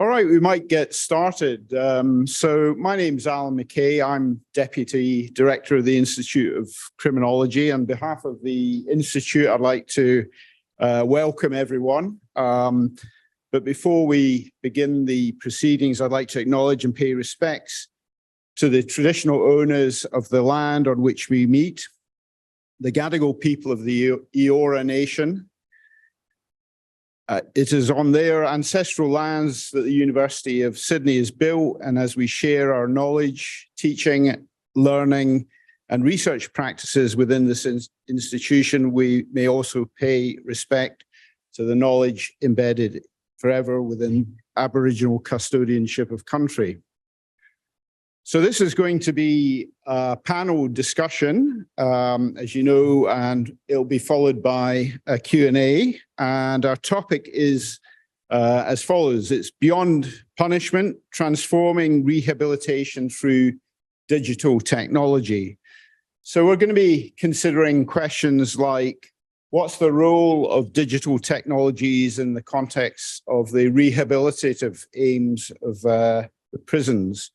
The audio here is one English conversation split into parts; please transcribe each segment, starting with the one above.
All right, we might get started. So my name's Alan McKay. I'm Deputy Director of the Institute of Criminology. On behalf of the Institute, I'd like to welcome everyone. But before we begin the proceedings, I'd like to acknowledge and pay respects to the traditional owners of the land on which we meet, the Gadigal people of the Eora Nation. It is on their ancestral lands that the University of Sydney is built, and as we share our knowledge, teaching, learning, and research practices within this institution, we may also pay respect to the knowledge embedded forever within Aboriginal custodianship of country. So this is going to be a panel discussion, as you know, and it'll be followed by a Q&A. And our topic is as follows. It's Beyond Punishment, Transforming Rehabilitation Through Digital Technology. So we're going to be considering questions like, what's the role of digital technologies in the context of the rehabilitative aims of the prisons?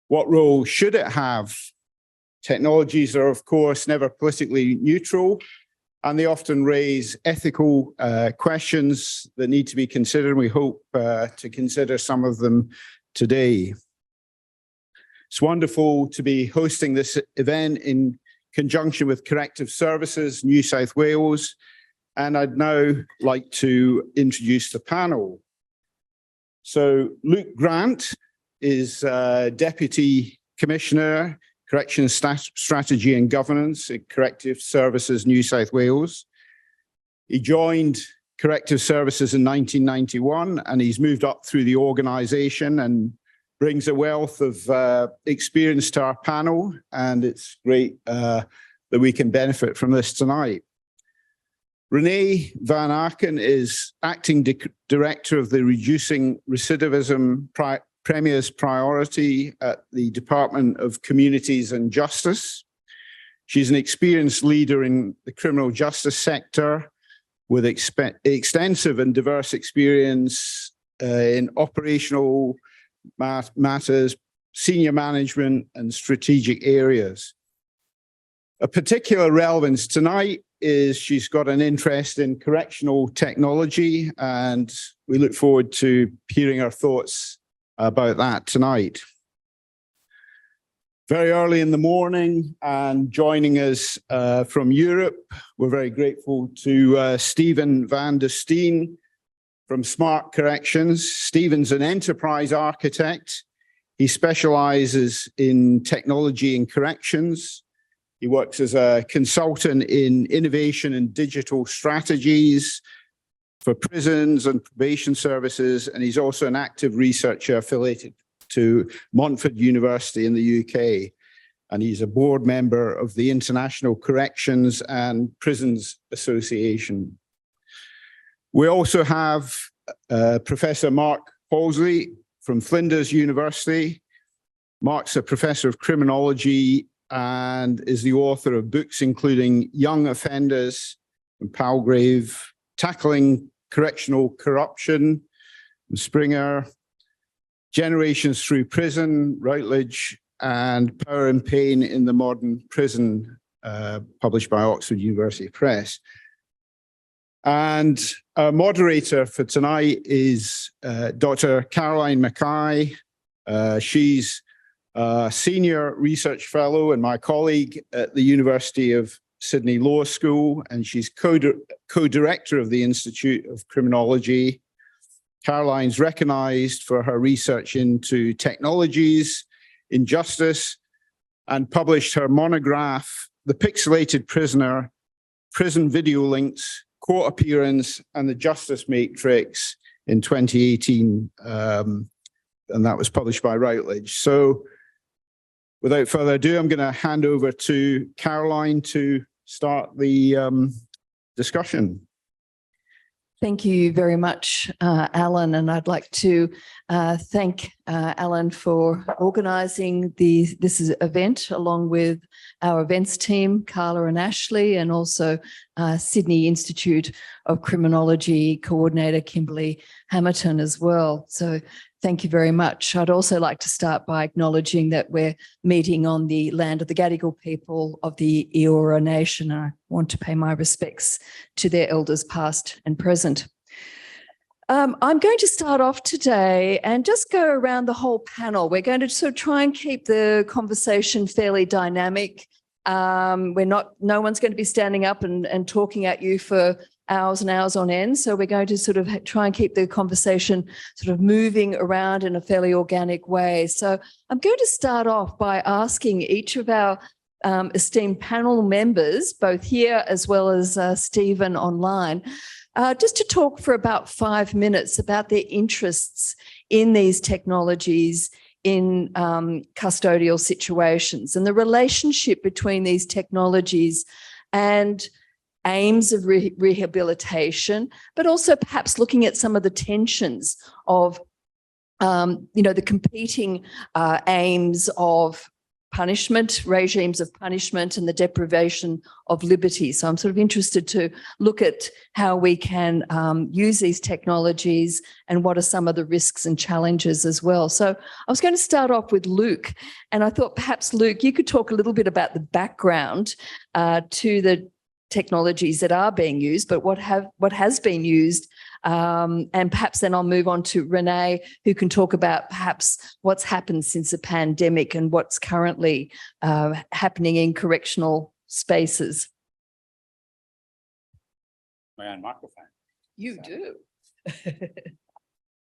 What role should it have? Technologies are, of course, never politically neutral, and they often raise ethical questions that need to be considered. We hope to consider some of them today. It's wonderful to be hosting this event in conjunction with Corrective Services New South Wales, and I'd now like to introduce the panel. So Luke Grant is Deputy Commissioner, Corrections Strategy and Governance at Corrective Services New South Wales. He joined Corrective Services in 1991, and he's moved up through the organisation and brings a wealth of experience to our panel, and it's great that we can benefit from this tonight. Renee Van Aken is Acting Director of the Reducing Recidivism Premier's Priority at the Department of Communities and Justice. She's an experienced leader in the criminal justice sector with extensive and diverse experience in operational matters, senior management, and strategic areas. A particular relevance tonight is she's got an interest in correctional technology, and we look forward to hearing her thoughts about that tonight. Very early in the morning and joining us from Europe, we're very grateful to Stephen van der Steen from Smart Corrections. Stephen's an enterprise architect. He specializes in technology and corrections. He works as a consultant in innovation and digital strategies for prisons and probation services, and he's also an active researcher affiliated to Montfort University in the UK, and he's a board member of the International Corrections and Prisons Association. We also have Professor Mark Halsey from Flinders University. Mark's a professor of criminology and is the author of books including Young Offenders and Palgrave, Tackling Correctional Corruption, Springer, Generations Through Prison, Routledge, and Power and Pain in the Modern Prison, published by Oxford University Press. And our moderator for tonight is Dr. Caroline Mackay. She's a senior research fellow and my colleague at the University of Sydney Law School, and she's co-director of the Institute of Criminology. Caroline's recognized for her research into technologies in justice and published her monograph, The Pixelated Prisoner, Prison Video Links, Court Appearance, and the Justice Matrix in 2018, and that was published by Routledge. So without further ado, I'm going to hand over to Caroline to start the discussion. Thank you very much, Alan, and I'd like to thank Alan for organising this event along with our events team, Carla and Ashley, and also Sydney Institute of Criminology coordinator, Kimberly Hamilton, as well. So thank you very much. I'd also like to start by acknowledging that we're meeting on the land of the Gadigal people of the Eora Nation. I want to pay my respects to their elders past and present. I'm going to start off today and just go around the whole panel. We're going to sort of try and keep the conversation fairly dynamic. No one's going to be standing up and talking at you for hours and hours on end. So we're going to sort of try and keep the conversation sort of moving around in a fairly organic way. So I'm going to start off by asking each of our esteemed panel members, both here as well as Stephen online, just to talk for about 5 minutes about their interests in these technologies in custodial situations and the relationship between these technologies and aims of rehabilitation, but also perhaps looking at some of the tensions of, the competing aims of punishment, regimes of punishment, and the deprivation of liberty. So I'm sort of interested to look at how we can use these technologies and what are some of the risks and challenges as well. So I was going to start off with Luke, and I thought perhaps, Luke, you could talk a little bit about the background to the technologies that are being used, but what has been used. And perhaps then I'll move on to Renee, who can talk about perhaps what's happened since the pandemic and what's currently happening in correctional spaces. My own microphone. You do.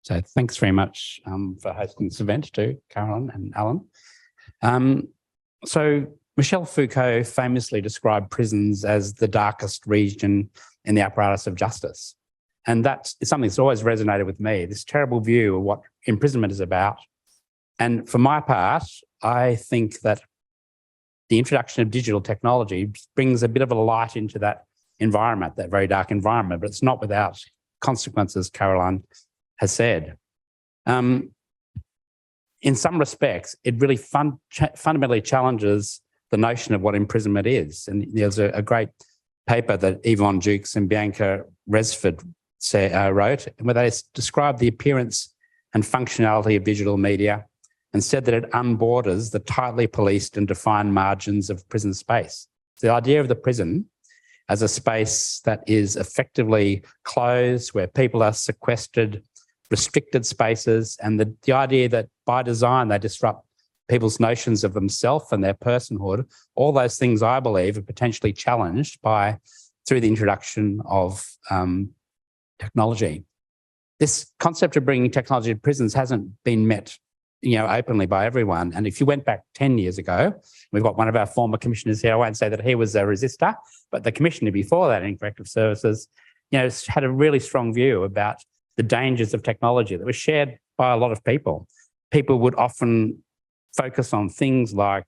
So thanks very much for hosting this event too, Carolyn and Alan. So Michel Foucault famously described prisons as the darkest region in the apparatus of justice. And that's something that's always resonated with me, this terrible view of what imprisonment is about. And for my part, I think that the introduction of digital technology brings a bit of a light into that environment, that very dark environment, but it's not without consequences, Caroline has said. In some respects, it really fundamentally challenges the notion of what imprisonment is. And there's a great paper that Yvonne Jukes and Bianca Resford wrote, where they described the appearance and functionality of digital media and said that it unborders the tightly policed and defined margins of prison space. The idea of the prison as a space that is effectively closed, where people are sequestered, restricted spaces, and the idea that by design they disrupt people's notions of themselves and their personhood, all those things I believe are potentially challenged through the introduction of technology. This concept of bringing technology to prisons hasn't been met, openly by everyone. And if you went back 10 years ago, we've got one of our former commissioners here. I won't say that he was a resistor, but the commissioner before that in corrective services, had a really strong view about the dangers of technology that was shared by a lot of people. People would often focus on things like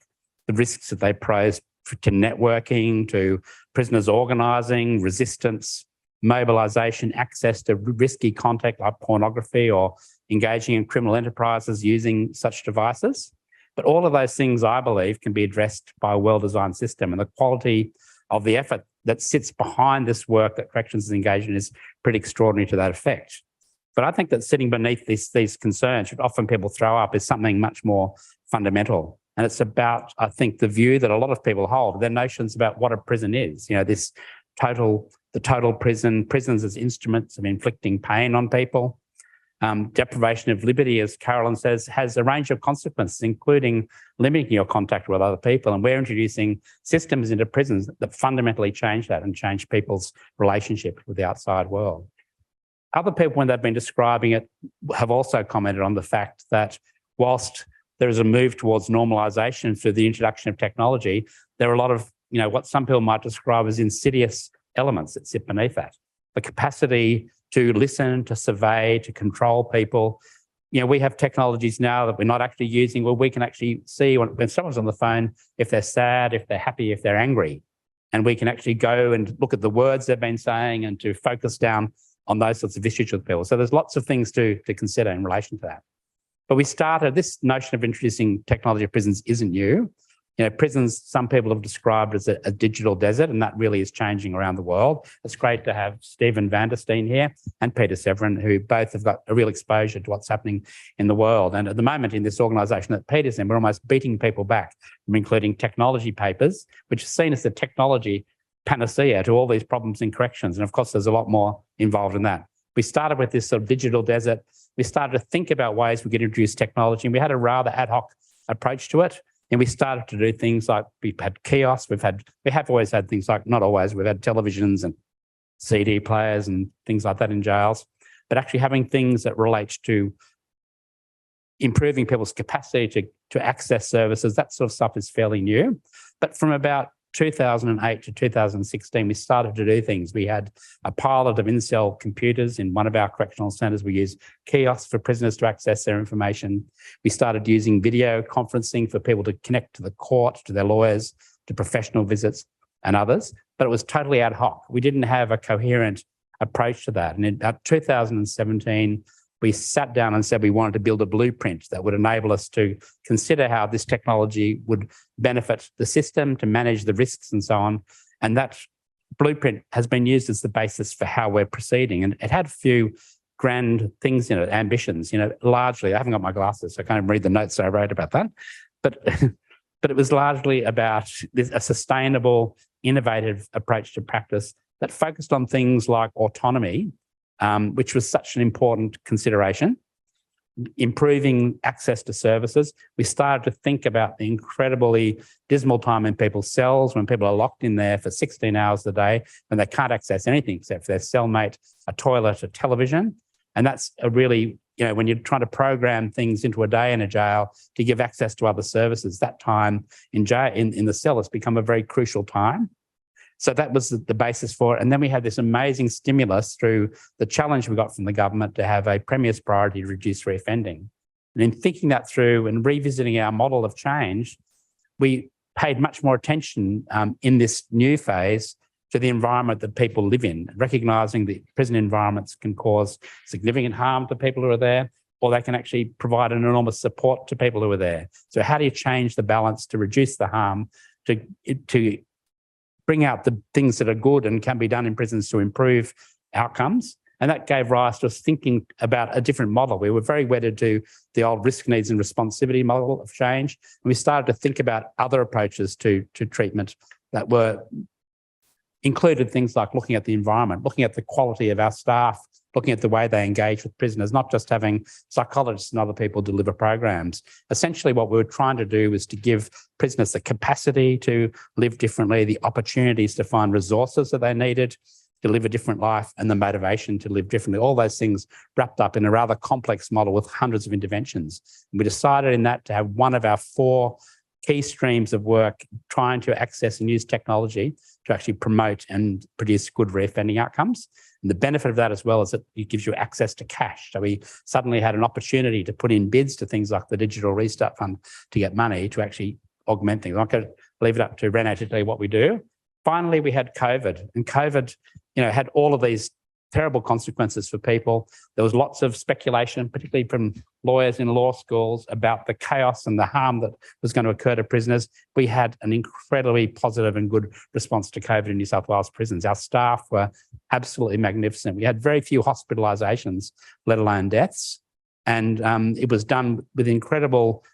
the risks that they pose to networking, to prisoners organising, resistance, mobilisation, access to risky content like pornography or engaging in criminal enterprises using such devices. But all of those things, I believe, can be addressed by a well-designed system, and the quality of the effort that sits behind this work that corrections is engaged in is pretty extraordinary to that effect. But I think that sitting beneath these concerns, which often people throw up, is something much more fundamental. And it's about, I think, the view that a lot of people hold, their notions about what a prison is. The total prisons as instruments of inflicting pain on people. Deprivation of liberty, as Carolyn says, has a range of consequences, including limiting your contact with other people. And we're introducing systems into prisons that fundamentally change that and change people's relationship with the outside world. Other people, when they've been describing it, have also commented on the fact that whilst there is a move towards normalisation through the introduction of technology, there are a lot of, what some people might describe as insidious elements that sit beneath that. The capacity to listen, to survey, to control people. We have technologies now that we're not actually using where we can actually see when someone's on the phone, if they're sad, if they're happy, if they're angry. And we can actually go and look at the words they've been saying and to focus down on those sorts of issues with people. So there's lots of things to consider in relation to that. But this notion of introducing technology to prisons isn't new. Prisons, some people have described as a digital desert, and that really is changing around the world. It's great to have Stephen Vandersteen here and Peter Severin, who both have got a real exposure to what's happening in the world. And at the moment in this organisation that Peter's in, we're almost beating people back from including technology papers, which is seen as the technology panacea to all these problems in corrections. And of course, there's a lot more involved in that. We started with this sort of digital desert. We started to think about ways we could introduce technology, and we had a rather ad hoc approach to it. And we started to do things like we've had kiosks, we have always had things like, not always, we've had televisions and CD players and things like that in jails, but actually having things that relate to improving people's capacity to access services, that sort of stuff is fairly new. But from about 2008 to 2016, we started to do things. We had a pilot of in-cell computers in one of our correctional centres. We used kiosks for prisoners to access their information. We started using video conferencing for people to connect to the court, to their lawyers, to professional visits and others. But it was totally ad hoc. We didn't have a coherent approach to that. And in 2017, we sat down and said we wanted to build a blueprint that would enable us to consider how this technology would benefit the system, to manage the risks and so on. And that blueprint has been used as the basis for how we're proceeding. And it had a few grand things in it, ambitions, largely. I haven't got my glasses, so I can't even read the notes that I wrote about that. But it was largely about a sustainable, innovative approach to practice that focused on things like autonomy, which was such an important consideration, improving access to services. We started to think about the incredibly dismal time in people's cells when people are locked in there for 16 hours a day, when they can't access anything except for their cellmate, a toilet, a television. And that's a really, when you're trying to program things into a day in a jail to give access to other services, that time in jail, in the cell has become a very crucial time. So that was the basis for it. And then we had this amazing stimulus through the challenge we got from the government to have a Premier's priority to reduce reoffending. And in thinking that through and revisiting our model of change, we paid much more attention in this new phase to the environment that people live in, recognising that prison environments can cause significant harm to people who are there, or they can actually provide an enormous support to people who are there. So how do you change the balance to reduce the harm, to bring out the things that are good and can be done in prisons to improve outcomes? And that gave rise to us thinking about a different model. We were very wedded to the old risk, needs and responsivity model of change. And we started to think about other approaches to treatment that were included things like looking at the environment, looking at the quality of our staff, looking at the way they engage with prisoners, not just having psychologists and other people deliver programs. Essentially, what we were trying to do was to give prisoners the capacity to live differently, the opportunities to find resources that they needed to live a different life, and the motivation to live differently. All those things wrapped up in a rather complex model with hundreds of interventions. And we decided in that to have one of our 4 key streams of work trying to access and use technology to actually promote and produce good reoffending outcomes. And the benefit of that as well is that it gives you access to cash. So we suddenly had an opportunity to put in bids to things like the Digital Restart Fund to get money to actually augment things. I'm not going to leave it up to René to tell you what we do. Finally, we had COVID, and COVID, had all of these terrible consequences for people. There was lots of speculation, particularly from lawyers in law schools, about the chaos and the harm that was going to occur to prisoners. We had an incredibly positive and good response to COVID in New South Wales prisons. Our staff were absolutely magnificent. We had very few hospitalisations, let alone deaths. And it was done with incredible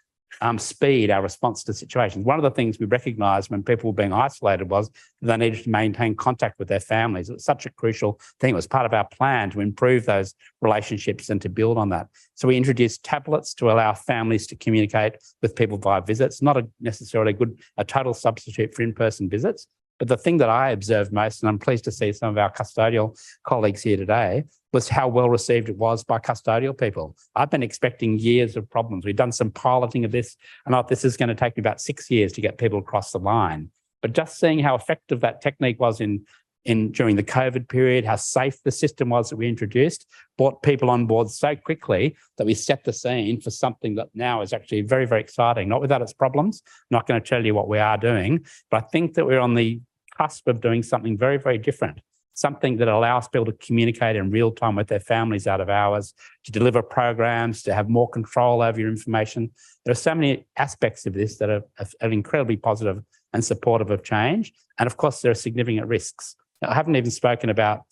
speed, our response to situations. One of the things we recognised when people were being isolated was they needed to maintain contact with their families. It was such a crucial thing. It was part of our plan to improve those relationships and to build on that. So we introduced tablets to allow families to communicate with people via visits, not necessarily a total substitute for in-person visits. But the thing that I observed most, and I'm pleased to see some of our custodial colleagues here today, was how well received it was by custodial people. I've been expecting years of problems. We've done some piloting of this, and this is going to take me about 6 years to get people across the line. But just seeing how effective that technique was during the COVID period, how safe the system was that we introduced, brought people on board so quickly that we set the scene for something that now is actually very, very exciting, not without its problems. I'm not going to tell you what we are doing, but I think that we're on the cusp of doing something very, very different. something that allows people to communicate in real time with their families out of hours, to deliver programs, to have more control over your information. There are so many aspects of this that are incredibly positive and supportive of change. And of course, there are significant risks. I haven't even spoken about,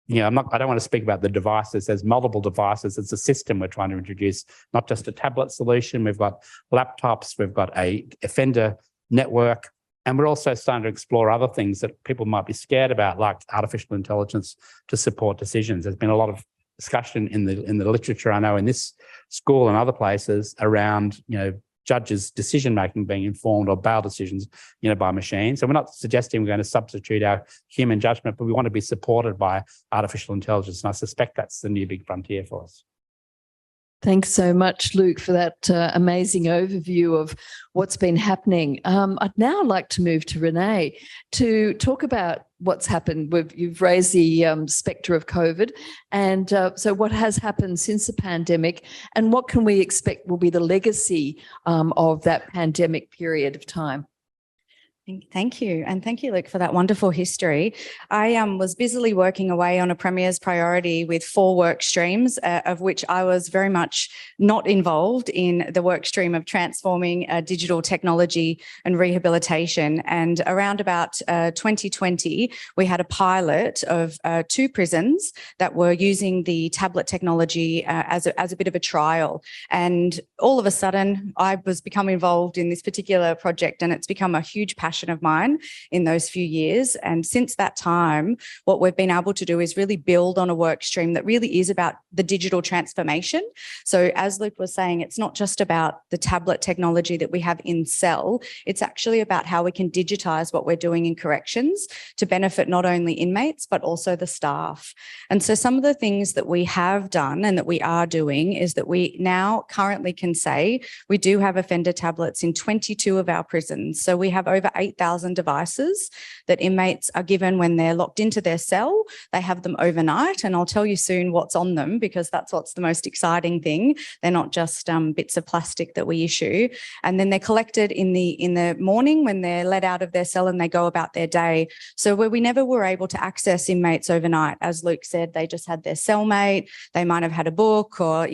I don't want to speak about the devices. There's multiple devices. It's a system we're trying to introduce, not just a tablet solution. We've got laptops, we've got a offender network, and we're also starting to explore other things that people might be scared about, like artificial intelligence to support decisions. There's been a lot of discussion in the literature, I know, in this school and other places around, judges' decision-making being informed, or bail decisions, by machines. So we're not suggesting we're going to substitute our human judgment, but we want to be supported by artificial intelligence. And I suspect that's the new big frontier for us. Thanks so much, Luke, for that amazing overview of what's been happening. I'd now like to move to Renee to talk about what's happened. You've raised the spectre of COVID, and so what has happened since the pandemic, and what can we expect will be the legacy of that pandemic period of time? Thank you. And thank you, Luke, for that wonderful history. I was busily working away on a Premier's priority with 4 work streams, of which I was very much not involved in the work stream of transforming digital technology and rehabilitation. And around about 2020, we had a pilot of 2 prisons that were using the tablet technology as a bit of a trial. And all of a sudden, I was become involved in this particular project, and it's become a huge passion of mine in those few years. And since that time, what we've been able to do is really build on a work stream that really is about the digital transformation. So as Luke was saying, it's not just about the tablet technology that we have in cell, it's actually about how we can digitize what we're doing in corrections to benefit not only inmates, but also the staff. And so some of the things that we have done and that we are doing is that we now currently can say we do have offender tablets in 22 of our prisons. So we have over 8,000 devices that inmates are given when they're locked into their cell. They have them overnight, and I'll tell you soon what's on them, because that's what's the most exciting thing. They're not just bits of plastic that we issue. And then they're collected in the morning when they're let out of their cell and they go about their day. So where we never were able to access inmates overnight, as Luke said, they just had their cellmate, they might have had a book, or,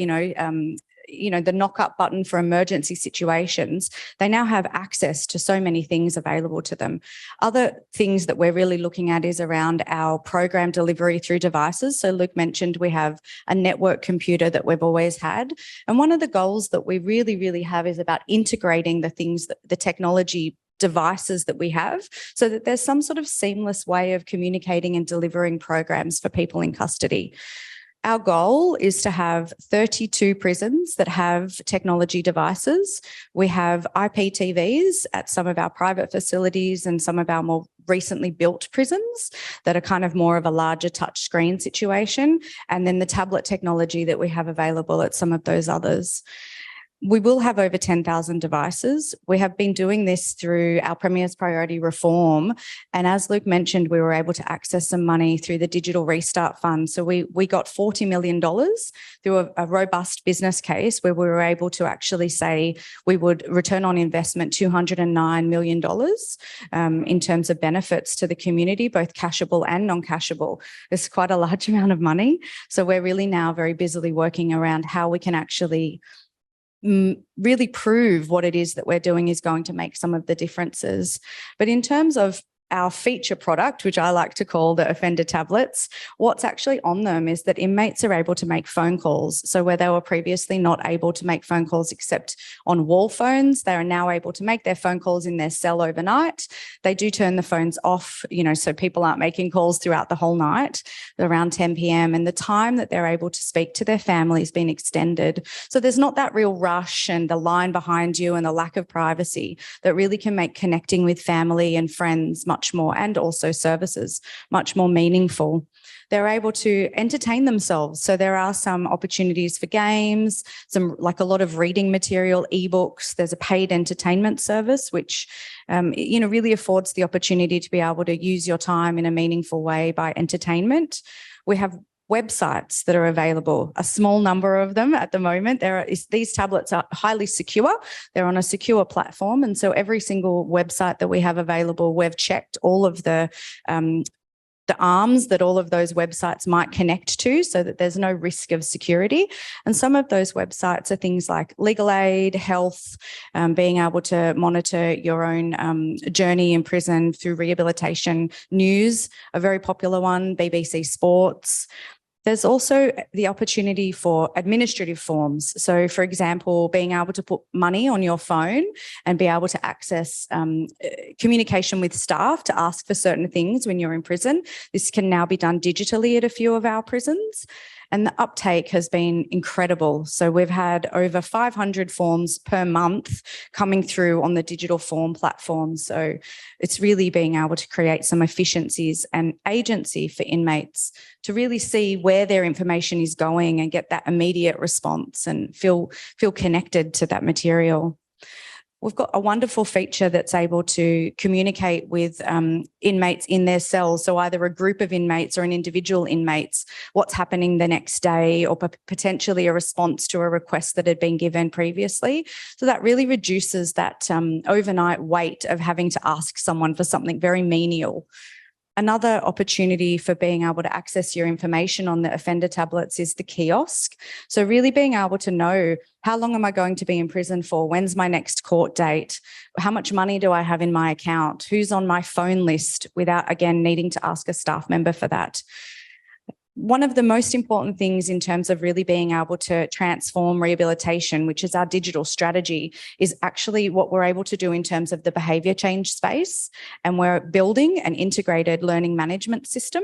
the knock-up button for emergency situations. They now have access to so many things available to them. Other things that we're really looking at is around our program delivery through devices. So Luke mentioned we have a network computer that we've always had. And one of the goals that we really, really have is about integrating the things, the technology devices that we have, so that there's some sort of seamless way of communicating and delivering programs for people in custody. Our goal is to have 32 prisons that have technology devices. We have IPTVs at some of our private facilities and some of our more recently built prisons that are kind of more of a larger touch screen situation, and then the tablet technology that we have available at some of those others. We will have over 10,000 devices. We have been doing this through our Premier's Priority reform. And as Luke mentioned, we were able to access some money through the Digital Restart Fund. So we got $40 million through a robust business case where we were able to actually say we would return on investment $209 million in terms of benefits to the community, both cashable and non-cashable. It's quite a large amount of money. So we're really now very busily working around how we can actually really prove what it is that we're doing is going to make some of the differences. But in terms of our feature product, which I like to call the offender tablets, what's actually on them is that inmates are able to make phone calls. So where they were previously not able to make phone calls except on wall phones, they are now able to make their phone calls in their cell overnight. They do turn the phones off, so people aren't making calls throughout the whole night, around 10 p.m. And the time that they're able to speak to their family has been extended. So there's not that real rush and the line behind you and the lack of privacy that really can make connecting with family and friends much more, and also services, much more meaningful. They're able to entertain themselves. So there are some opportunities for games, like a lot of reading material, ebooks. There's a paid entertainment service, which, really affords the opportunity to be able to use your time in a meaningful way by entertainment. We have websites that are available, a small number of them at the moment. These tablets are highly secure. They're on a secure platform. And so every single website that we have available, we've checked all of the the arms that all of those websites might connect to so that there's no risk of security. And some of those websites are things like legal aid, health, being able to monitor your own journey in prison through rehabilitation, news, a very popular one, BBC Sports. There's also the opportunity for administrative forms. So, for example, being able to put money on your phone and be able to access communication with staff to ask for certain things when you're in prison. This can now be done digitally at a few of our prisons. And the uptake has been incredible. So we've had over 500 forms per month coming through on the digital form platform. So it's really being able to create some efficiencies and agency for inmates to really see where their information is going and get that immediate response and feel connected to that material. We've got a wonderful feature that's able to communicate with inmates in their cells, so either a group of inmates or an individual inmates, what's happening the next day, or potentially a response to a request that had been given previously. So that really reduces that overnight wait of having to ask someone for something very menial. Another opportunity for being able to access your information on the offender tablets is the kiosk. So really being able to know, how long am I going to be in prison for? When's my next court date? How much money do I have in my account? Who's on my phone list, without, again, needing to ask a staff member for that. One of the most important things in terms of really being able to transform rehabilitation, which is our digital strategy, is actually what we're able to do in terms of the behaviour change space. And we're building an integrated learning management system,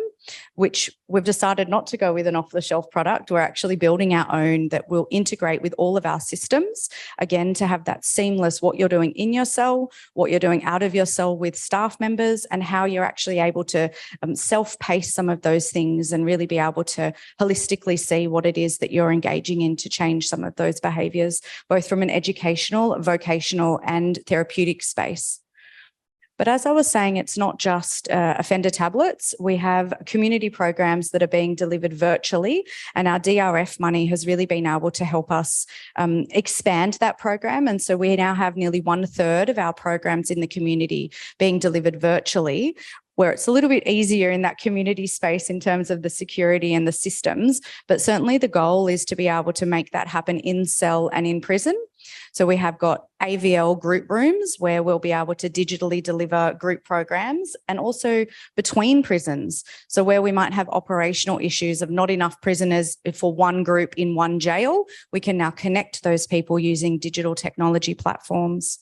which we've decided not to go with an off-the-shelf product. We're actually building our own that will integrate with all of our systems, again, to have that seamless what you're doing in your cell, what you're doing out of your cell with staff members, and how you're actually able to self-pace some of those things and really be able to holistically see what it is that you're engaging in to change some of those behaviours, both from an educational, vocational and therapeutic space. But as I was saying, it's not just offender tablets. We have community programs that are being delivered virtually, and our DRF money has really been able to help us expand that program. And so we now have nearly 1/3 of our programs in the community being delivered virtually, where it's a little bit easier in that community space in terms of the security and the systems. But certainly the goal is to be able to make that happen in cell and in prison. So we have got AVL group rooms where we'll be able to digitally deliver group programs, and also between prisons. So where we might have operational issues of not enough prisoners for one group in one jail, we can now connect those people using digital technology platforms.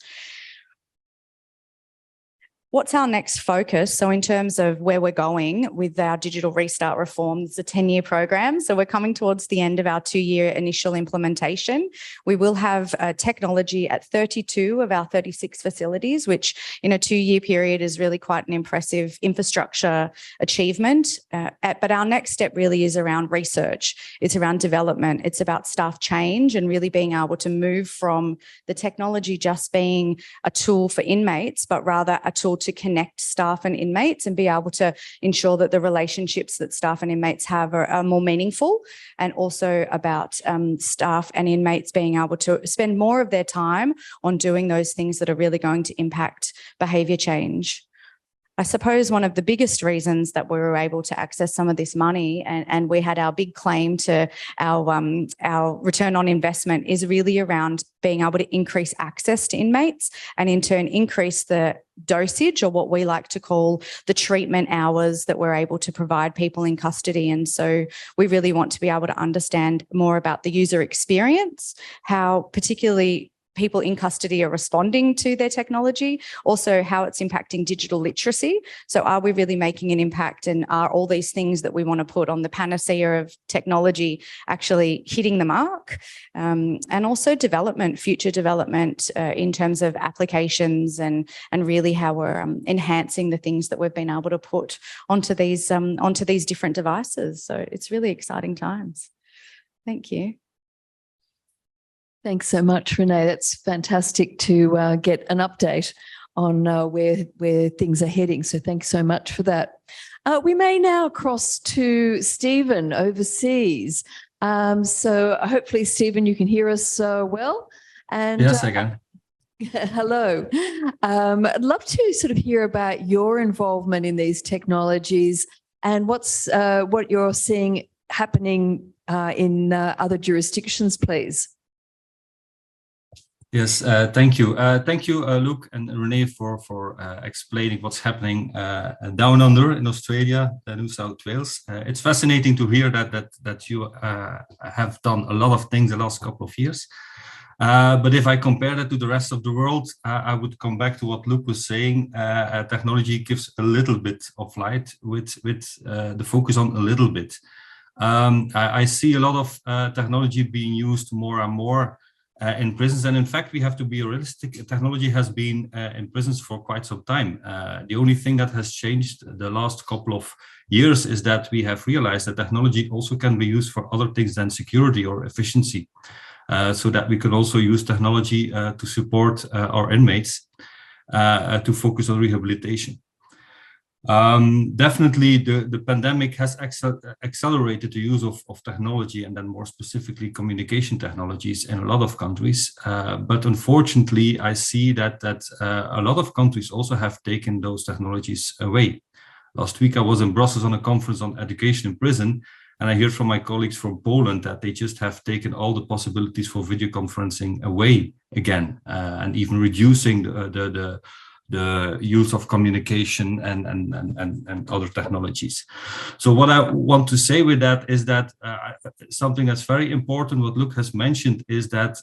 What's our next focus? So in terms of where we're going with our digital restart reform, it's a 10-year program. So we're coming towards the end of our 2-year initial implementation. We will have technology at 32 of our 36 facilities, which in a 2-year period is really quite an impressive infrastructure achievement. But our next step really is around research. It's around development. It's about staff change and really being able to move from the technology just being a tool for inmates, but rather a tool to connect staff and inmates and be able to ensure that the relationships that staff and inmates have are more meaningful, and also about staff and inmates being able to spend more of their time on doing those things that are really going to impact behaviour change. I suppose one of the biggest reasons that we were able to access some of this money, and we had our big claim to our return on investment, is really around being able to increase access to inmates and in turn increase the dosage, or what we like to call the treatment hours that we're able to provide people in custody. And so we really want to be able to understand more about the user experience, how particularly people in custody are responding to their technology, also how it's impacting digital literacy. So are we really making an impact, and are all these things that we want to put on the panacea of technology actually hitting the mark? And also development, future development in terms of applications and really how we're enhancing the things that we've been able to put onto these different devices. So it's really exciting times. Thank you. Thanks so much, Renee. That's fantastic to get an update on where things are heading. So thanks so much for that. We may now cross to Stephen overseas. So hopefully, Stephen, you can hear us well. And yes, I can. Hello. I'd love to sort of hear about your involvement in these technologies and what's what you're seeing happening in other jurisdictions, please? Yes, thank you. Thank you, Luke and Renee, for explaining what's happening down under in Australia, New South Wales. It's fascinating to hear that you have done a lot of things the last couple of years. But if I compare that to the rest of the world, I would come back to what Luke was saying. Technology gives a little bit of light with the focus on a little bit. I see a lot of technology being used more and more in prisons. And in fact, we have to be realistic. Technology has been in prisons for quite some time. The only thing that has changed the last couple of years is that we have realized that technology also can be used for other things than security or efficiency. So that we can also use technology to support our inmates to focus on rehabilitation. Definitely the pandemic has accelerated the use of technology, and then more specifically communication technologies in a lot of countries. But unfortunately, I see that a lot of countries also have taken those technologies away. Last week, I was in Brussels on a conference on education in prison, and I hear from my colleagues from Poland that they just have taken all the possibilities for video conferencing away again, and even reducing the use of communication and other technologies. So what I want to say with that is that something that's very important, what Luke has mentioned, is that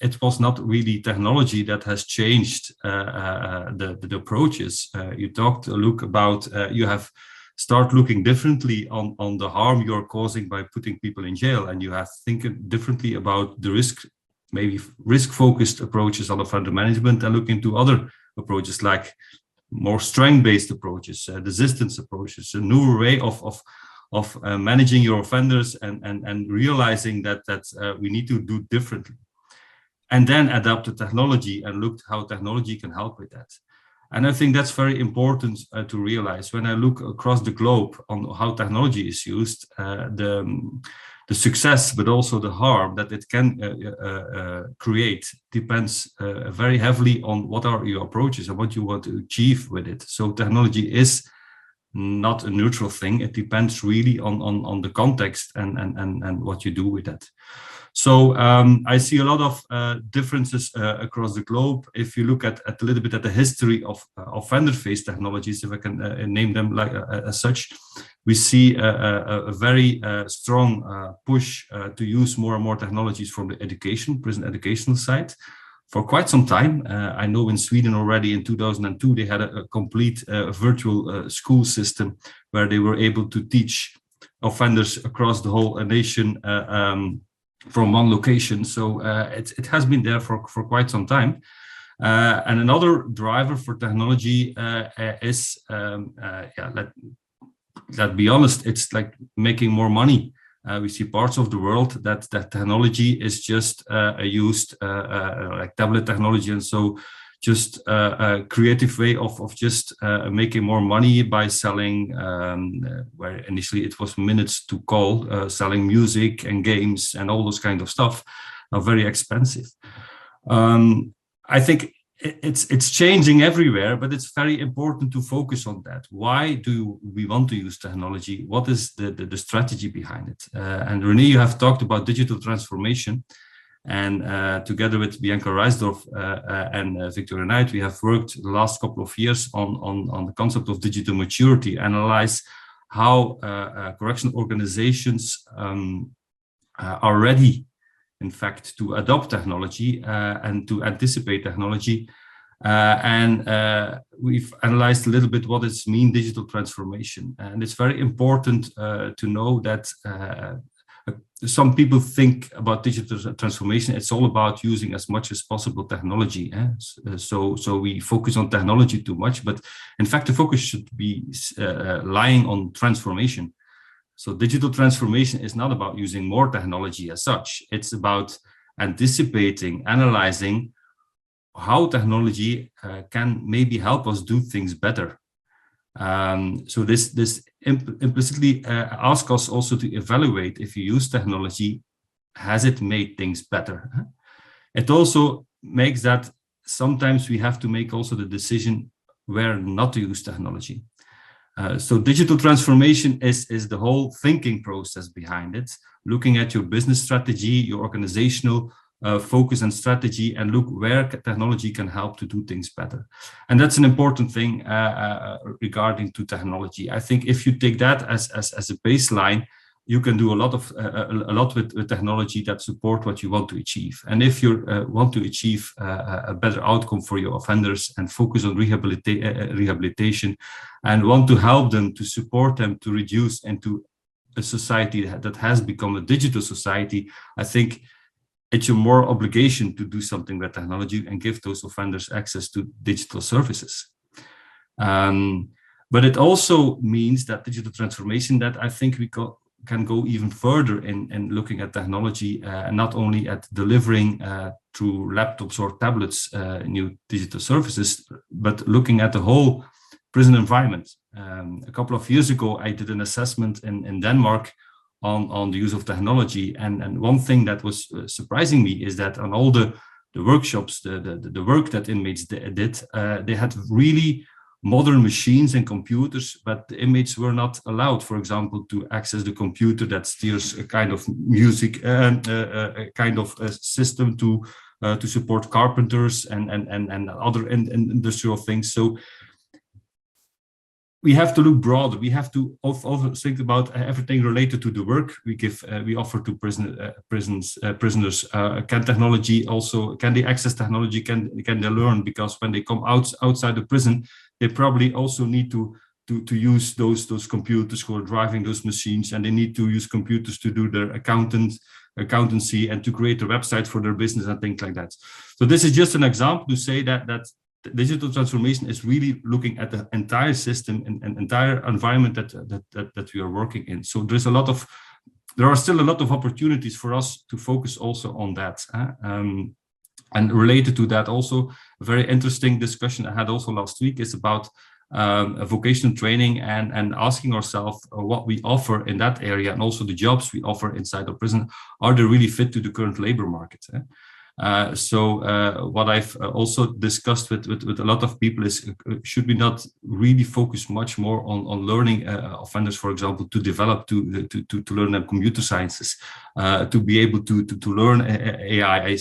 it was not really technology that has changed the approaches. You talked, Luke, about you have start looking differently on the harm you're causing by putting people in jail, and you have thinking differently about the risk, maybe risk-focused approaches on offender management, and look into other approaches like more strength-based approaches, resistance approaches, a new way of managing your offenders and realizing that we need to do differently, and then adapt the technology and look how technology can help with that. And I think that's very important to realize. When I look across the globe on how technology is used, the success, but also the harm that it can create depends very heavily on what are your approaches and what you want to achieve with it. So technology is not a neutral thing. It depends really on the context and what you do with that. So I see a lot of differences across the globe. If you look at a little bit at the history of offender-faced technologies, if I can name them like as such, we see a very strong push to use more and more technologies from the prison educational side for quite some time. I know in Sweden already in 2002, they had a complete virtual school system where they were able to teach offenders across the whole nation from one location. So it has been there for quite some time. And another driver for technology is, let's be honest, it's like making more money. We see parts of the world that technology is just used like tablet technology, and so just a creative way of just making more money by selling, where initially it was minutes to call, selling music and games and all those kind of stuff are very expensive. I think it's changing everywhere, but it's very important to focus on that. Why do we want to use technology? What is the strategy behind it? And Renee, you have talked about digital transformation. And together with Bianca Reisdorf and Victoria Knight, we have worked the last couple of years on the concept of digital maturity, analyze how correctional organizations are ready, in fact, to adopt technology and to anticipate technology. And we've analyzed a little bit what it means, digital transformation. And it's very important to know that some people think about digital transformation, it's all about using as much as possible technology. So we focus on technology too much, but in fact, the focus should be lying on transformation. So digital transformation is not about using more technology as such. It's about anticipating, analyzing how technology can maybe help us do things better. So this implicitly asks us also to evaluate, if you use technology, has it made things better? It also makes that sometimes we have to make also the decision where not to use technology. So digital transformation is the whole thinking process behind it, looking at your business strategy, your organizational focus and strategy, and look where technology can help to do things better. And that's an important thing regarding to technology. I think if you take that as a baseline, you can do a lot with technology that support what you want to achieve. And if you want to achieve a better outcome for your offenders and focus on rehabilitation and want to help them, to support them, to reduce into a society that has become a digital society, I think it's your more obligation to do something with technology and give those offenders access to digital services. But it also means that digital transformation, that I think we can go even further in looking at technology, not only at delivering through laptops or tablets new digital services, but looking at the whole prison environment. A couple of years ago, I did an assessment in Denmark on the use of technology. And one thing that was surprising me is that on all the workshops, the work that inmates did, they had really modern machines and computers, but the inmates were not allowed, for example, to access the computer that steers a kind of music, a kind of a system to support carpenters and other industrial things. So we have to look broader. We have to also think about everything related to the work we offer to prisoners. Can technology also, can they access technology? Can they learn? Because when they come outside the prison, they probably also need to use those computers who are driving those machines, and they need to use computers to do their accountancy and to create a website for their business and things like that. So this is just an example to say that digital transformation is really looking at the entire system and entire environment that we are working in. So there are still a lot of opportunities for us to focus also on that. And related to that, also a very interesting discussion I had also last week is about vocational training and asking ourselves what we offer in that area, and also the jobs we offer inside the prison, are they really fit to the current labor market? So what I've also discussed with a lot of people is, should we not really focus much more on learning offenders, for example, to develop, to learn them computer sciences, to be able to learn AI.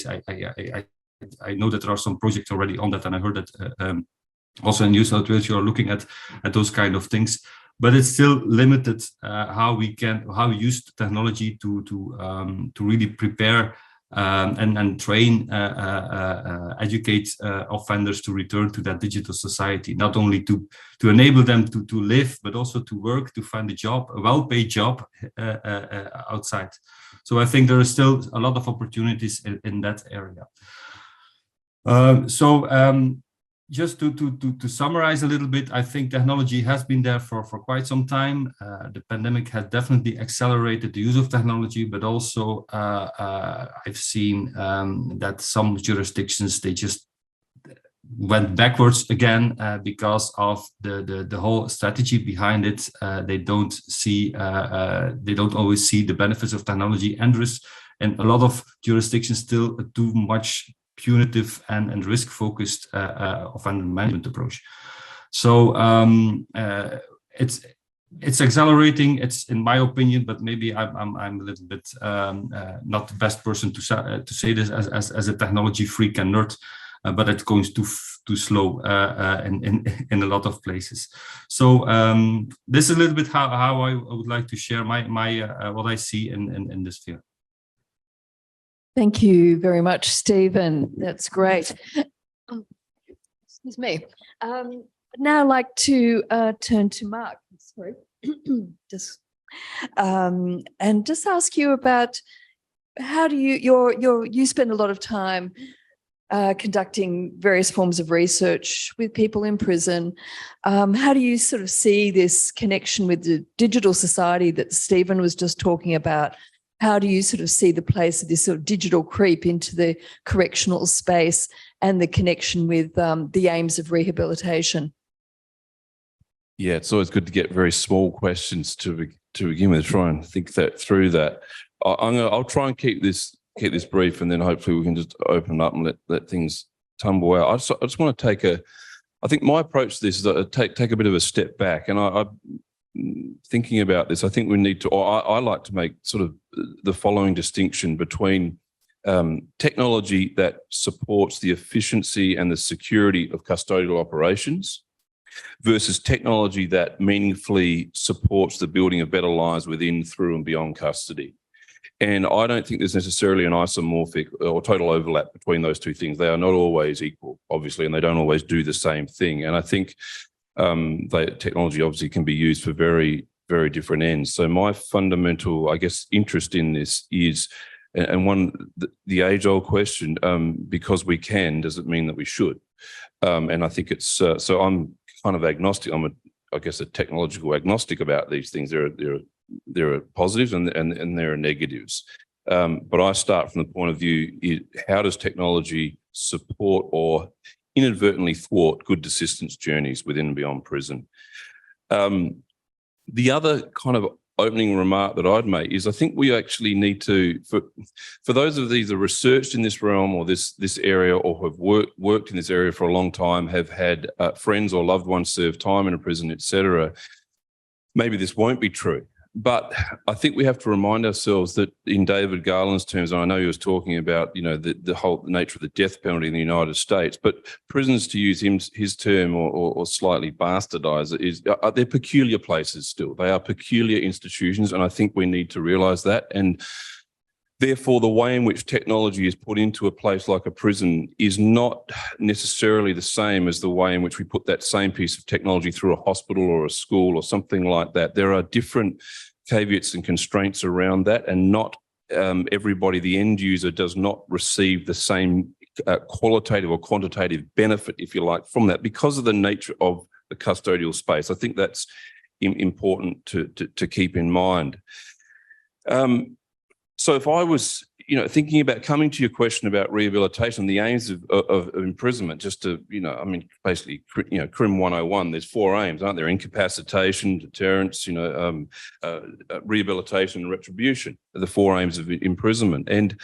I know that there are some projects already on that, and I heard that also in New South Wales you are looking at those kind of things. But it's still limited how we use technology to really prepare and train, educate offenders to return to that digital society, not only to enable them to live, but also to work, to find a job, a well-paid job outside. So I think there is still a lot of opportunities in that area. Just to summarize a little bit, I think technology has been there for quite some time. The pandemic has definitely accelerated the use of technology, but also I've seen that some jurisdictions, they just went backwards again because of the whole strategy behind it. They don't always see the benefits of technology, and a lot of jurisdictions still too much punitive and risk-focused offender management approach. So it's accelerating. It's, in my opinion, but maybe I'm a little bit not the best person to say this as a technology freak and nerd, but it's going too slow in a lot of places. So this is a little bit how I would like to share my what I see in this field. Thank you very much, Stephen. That's great. Excuse me. Now I'd like to turn to Mark. Sorry. And just ask you about how do you spend a lot of time conducting various forms of research with people in prison. How do you sort of see this connection with the digital society that Stephen was just talking about? How do you sort of see the place of this sort of digital creep into the correctional space and the connection with the aims of rehabilitation? Yeah, it's always good to get very small questions to begin with. Try and think that through that. I'll try and keep this brief, and then hopefully we can just open up and let things tumble out. I just want to take I think my approach to this is that I take a bit of a step back, and I thinking about this, I think we need to, or I like to make sort of the following distinction between technology that supports the efficiency and the security of custodial operations versus technology that meaningfully supports the building of better lives within, through and beyond custody. And I don't think there's necessarily an isomorphic or total overlap between those two things. They are not always equal, obviously, and they don't always do the same thing. And I think technology obviously can be used for very, very different ends. So my fundamental, I guess, interest in this is, and one, the age-old question, because we can, does it mean that we should? And I think it's, so I'm kind of agnostic. I guess, a technological agnostic about these things. There are positives and there are negatives. But I start from the point of view, how does technology support or inadvertently thwart good desistance journeys within and beyond prison? The other kind of opening remark that I'd make is I think we actually need to, for those of these that are researched in this realm or this area or have worked in this area for a long time, have had friends or loved ones serve time in a prison, etc. Maybe this won't be true. But I think we have to remind ourselves that in David Garland's terms, and I know he was talking about, the whole nature of the death penalty in the United States, but prisons, to use his term or slightly bastardise it, they're peculiar places still. They are peculiar institutions, and I think we need to realise that. And therefore, the way in which technology is put into a place like a prison is not necessarily the same as the way in which we put that same piece of technology through a hospital or a school or something like that. There are different caveats and constraints around that, and not everybody, the end user, does not receive the same qualitative or quantitative benefit, if you like, from that because of the nature of the custodial space. I think that's important to keep in mind. So if I was, thinking about coming to your question about rehabilitation, the aims of imprisonment, just to, basically, Crim 101, there's 4 aims, aren't there? Incapacitation, deterrence, rehabilitation and retribution are the 4 aims of imprisonment. And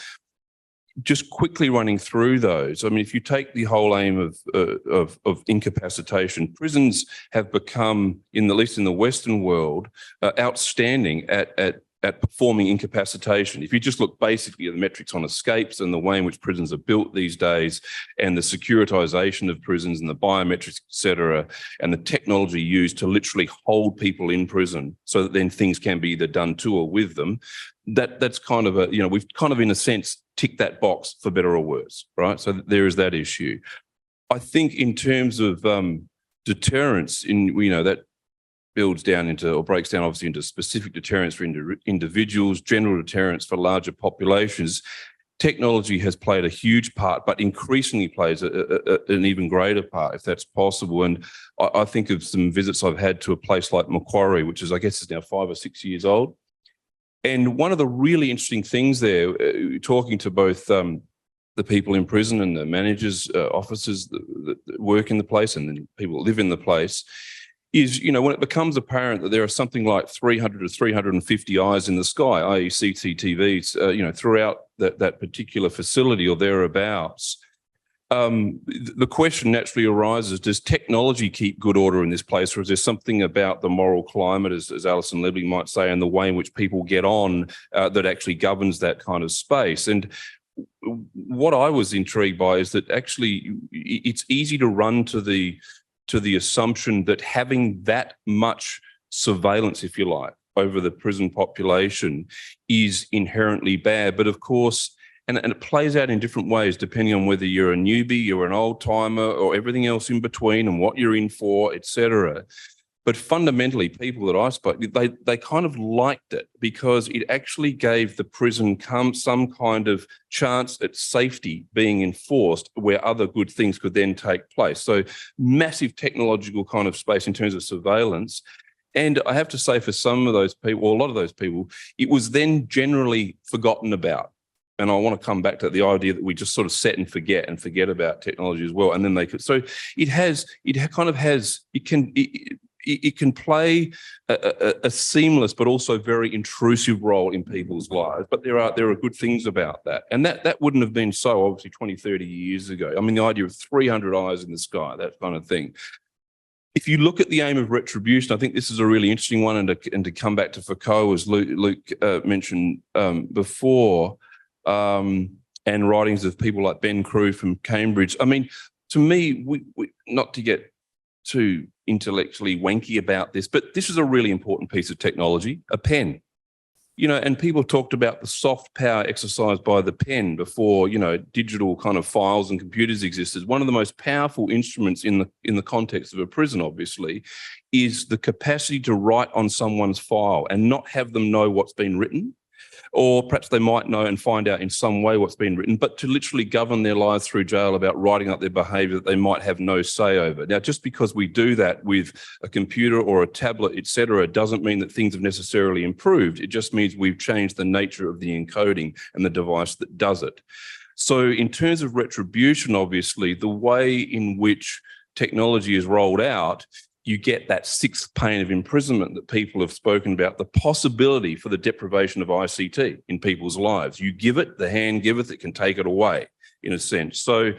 just quickly running through those, if you take the whole aim of incapacitation, prisons have become, at least in the Western world, outstanding at performing incapacitation. If you just look basically at the metrics on escapes and the way in which prisons are built these days, and the securitization of prisons and the biometrics, et cetera, and the technology used to literally hold people in prison so that then things can be either done to or with them, that's kind of we've kind of, in a sense, ticked that box for better or worse, right? So there is that issue. I think in terms of deterrence, that builds down into, or breaks down obviously into specific deterrence for individuals, general deterrence for larger populations. Technology has played a huge part, but increasingly plays an even greater part, if that's possible. And I think of some visits I've had to a place like Macquarie, which is, I guess, is now 5 or 6 years old. And one of the really interesting things there, talking to both the people in prison and the managers, officers that work in the place, and then people that live in the place, is, when it becomes apparent that there are something like 300 to 350 eyes in the sky, i.e. CCTVs, throughout that particular facility or thereabouts, the question naturally arises, does technology keep good order in this place, or is there something about the moral climate, as Alison Lebley might say, and the way in which people get on that actually governs that kind of space? And what I was intrigued by is that actually it's easy to run to the assumption that having that much surveillance, if you like, over the prison population is inherently bad. But of course, and it plays out in different ways depending on whether you're a newbie, you're an old timer, or everything else in between, and what you're in for, etc. But fundamentally, people that I spoke, they kind of liked it because it actually gave the prison some kind of chance at safety being enforced where other good things could then take place. So massive technological kind of space in terms of surveillance. And I have to say, for some of those people, or a lot of those people, it was then generally forgotten about. And I want to come back to the idea that we just sort of set and forget about technology as well. And then they could, so it it can play a seamless but also very intrusive role in people's lives. But there are good things about that. And that wouldn't have been so obviously 20, 30 years ago. I mean, the idea of 300 eyes in the sky, that kind of thing. If you look at the aim of retribution, I think this is a really interesting one, and to come back to Foucault, as Luke mentioned before, and writings of people like Ben Crewe from Cambridge. I mean, to me, we not to get too intellectually wanky about this, but this is a really important piece of technology, a pen. You know, and people talked about the soft power exercised by the pen before, you know, digital kind of files and computers existed. One of the most powerful instruments in the context of a prison, obviously, is the capacity to write on someone's file and not have them know what's been written, or perhaps they might know and find out in some way what's been written, but to literally govern their lives through jail about writing up their behaviour that they might have no say over. Now, just because we do that with a computer or a tablet, etc., doesn't mean that things have necessarily improved. It just means we've changed the nature of the encoding and the device that does it. So in terms of retribution, obviously, the way in which technology is rolled out, you get that sixth pain of imprisonment that people have spoken about, the possibility for the deprivation of ICT in people's lives. You give it, the hand giveth, it can take it away, in a sense. So,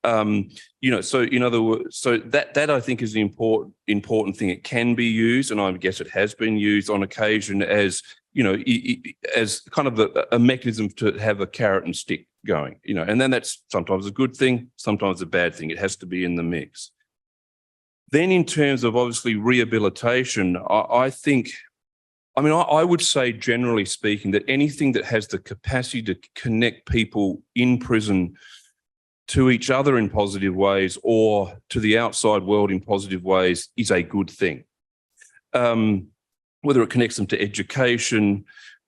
you know, so in other words, so that I think is the important thing. It can be used, and I guess it has been used on occasion as, you know, as kind of a mechanism to have a carrot and stick going, you know, and then that's sometimes a good thing, sometimes a bad thing. It has to be in the mix. Then in terms of obviously rehabilitation, I think, I mean, I would say generally speaking that anything that has the capacity to connect people in prison to each other in positive ways or to the outside world in positive ways is a good thing. Whether it connects them to education,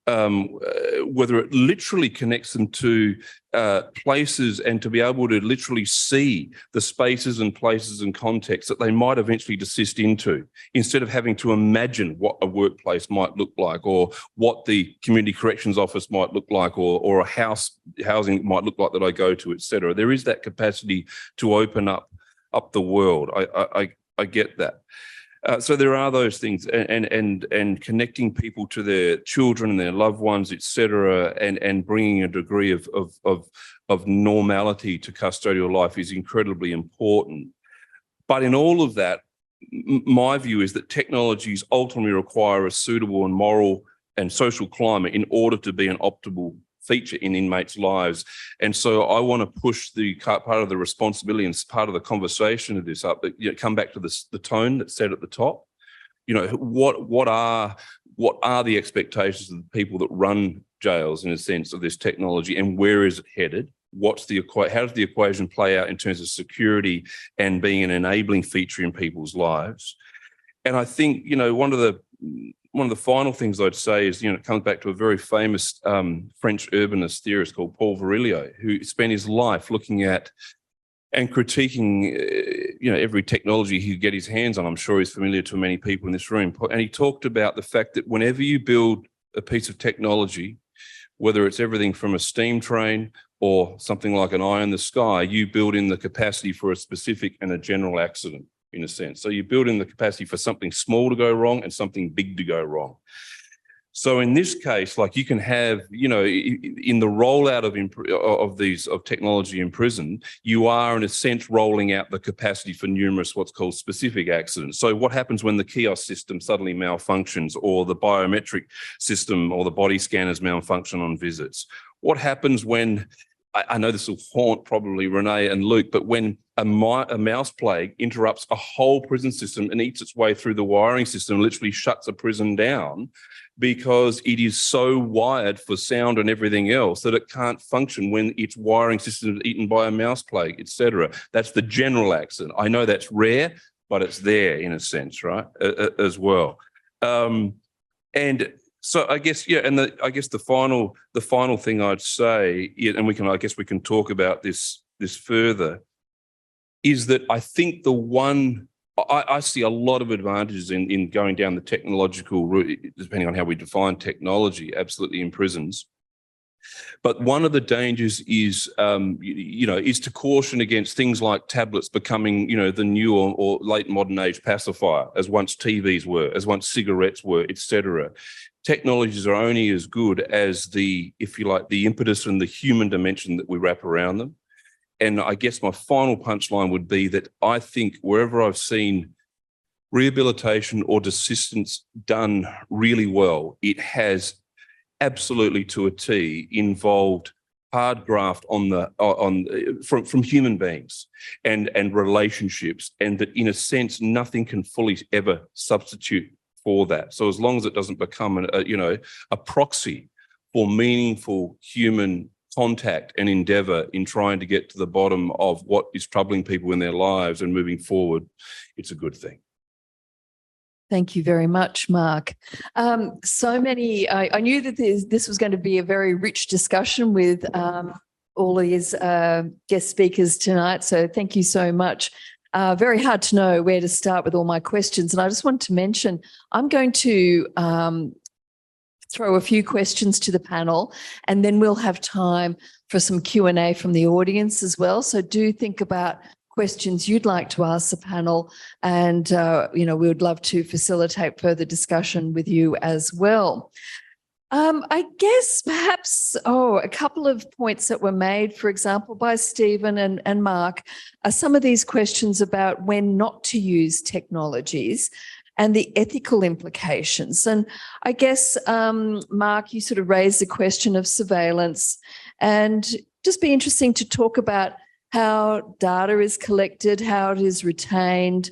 whether it literally connects them to places and to be able to literally see the spaces and places and contexts that they might eventually desist into, instead of having to imagine what a workplace might look like, or what the community corrections office might look like, or a housing might look like that I go to, etc. There is that capacity to open up the world. I get that. So there are those things, and connecting people to their children and their loved ones, etc., and bringing a degree of normality to custodial life is incredibly important. But in all of that, my view is that technologies ultimately require a suitable and moral and social climate in order to be an optimal feature in inmates' lives. And so I want to push the part of the responsibility and part of the conversation of this up, but, you know, come back to the tone that's set at the top. You know, what are the expectations of the people that run jails, in a sense, of this technology, and where is it headed? How does the equation play out in terms of security and being an enabling feature in people's lives? And I think, you know, one of the final things I'd say is, you know, it comes back to a very famous French urbanist theorist called Paul Virilio, who spent his life looking at and critiquing, you know, every technology he could get his hands on. I'm sure he's familiar to many people in this room. And he talked about the fact that whenever you build a piece of technology, whether it's everything from a steam train or something like an eye in the sky, you build in the capacity for a specific and a general accident, in a sense. So you build in the capacity for something small to go wrong and something big to go wrong. So in this case, like, you can have, you know, in the rollout of technology in prison, you are in a sense rolling out the capacity for numerous what's called specific accidents. So what happens when the kiosk system suddenly malfunctions, or the biometric system or the body scanners malfunction on visits? What happens when, I know this will haunt probably Renee and Luke, but when a mouse plague interrupts a whole prison system and eats its way through the wiring system, literally shuts a prison down because it is so wired for sound and everything else that it can't function when its wiring system is eaten by a mouse plague, etc. That's the general accident. I know that's rare, but it's there in a sense, right, as well. And so I guess, yeah, and I guess the final thing I'd say, and we can talk about this further, is that I think I see a lot of advantages in going down the technological route, depending on how we define technology, absolutely, in prisons. But one of the dangers is, is to caution against things like tablets becoming, the new or late modern age pacifier, as once TVs were, as once cigarettes were, etc. Technologies are only as good as the impetus and the human dimension that we wrap around them. And I guess my final punchline would be that I think wherever I've seen rehabilitation or desistance done really well, it has absolutely to a T involved hard graft from human beings and relationships, and that in a sense nothing can fully ever substitute for that. So as long as it doesn't become a proxy for meaningful human contact and endeavour in trying to get to the bottom of what is troubling people in their lives and moving forward, it's a good thing. Thank you very much, Mark. So many, I knew that this was going to be a very rich discussion with all these guest speakers tonight. So thank you so much. Very hard to know where to start with all my questions. And I just want to mention, I'm going to throw a few questions to the panel, and then we'll have time for some Q&A from the audience as well. So do think about questions you'd like to ask the panel, and we would love to facilitate further discussion with you as well. I guess perhaps a couple of points that were made, for example, by Stephen and Mark, are some of these questions about when not to use technologies and the ethical implications. And I guess, Mark, you sort of raised the question of surveillance, and just be interesting to talk about how data is collected, how it is retained,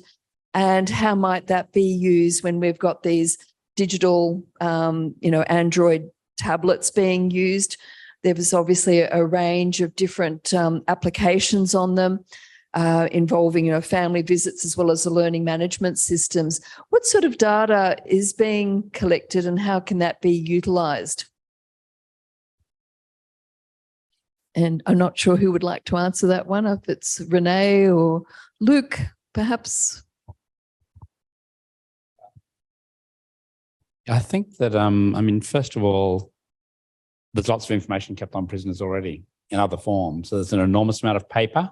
and how might that be used when we've got these digital, Android tablets being used. There was obviously a range of different applications on them involving, family visits as well as the learning management systems. What sort of data is being collected and how can that be utilised? And I'm not sure who would like to answer that one, if it's Renee or Luke, perhaps. I think that, first of all, there's lots of information kept on prisoners already in other forms. So there's an enormous amount of paper.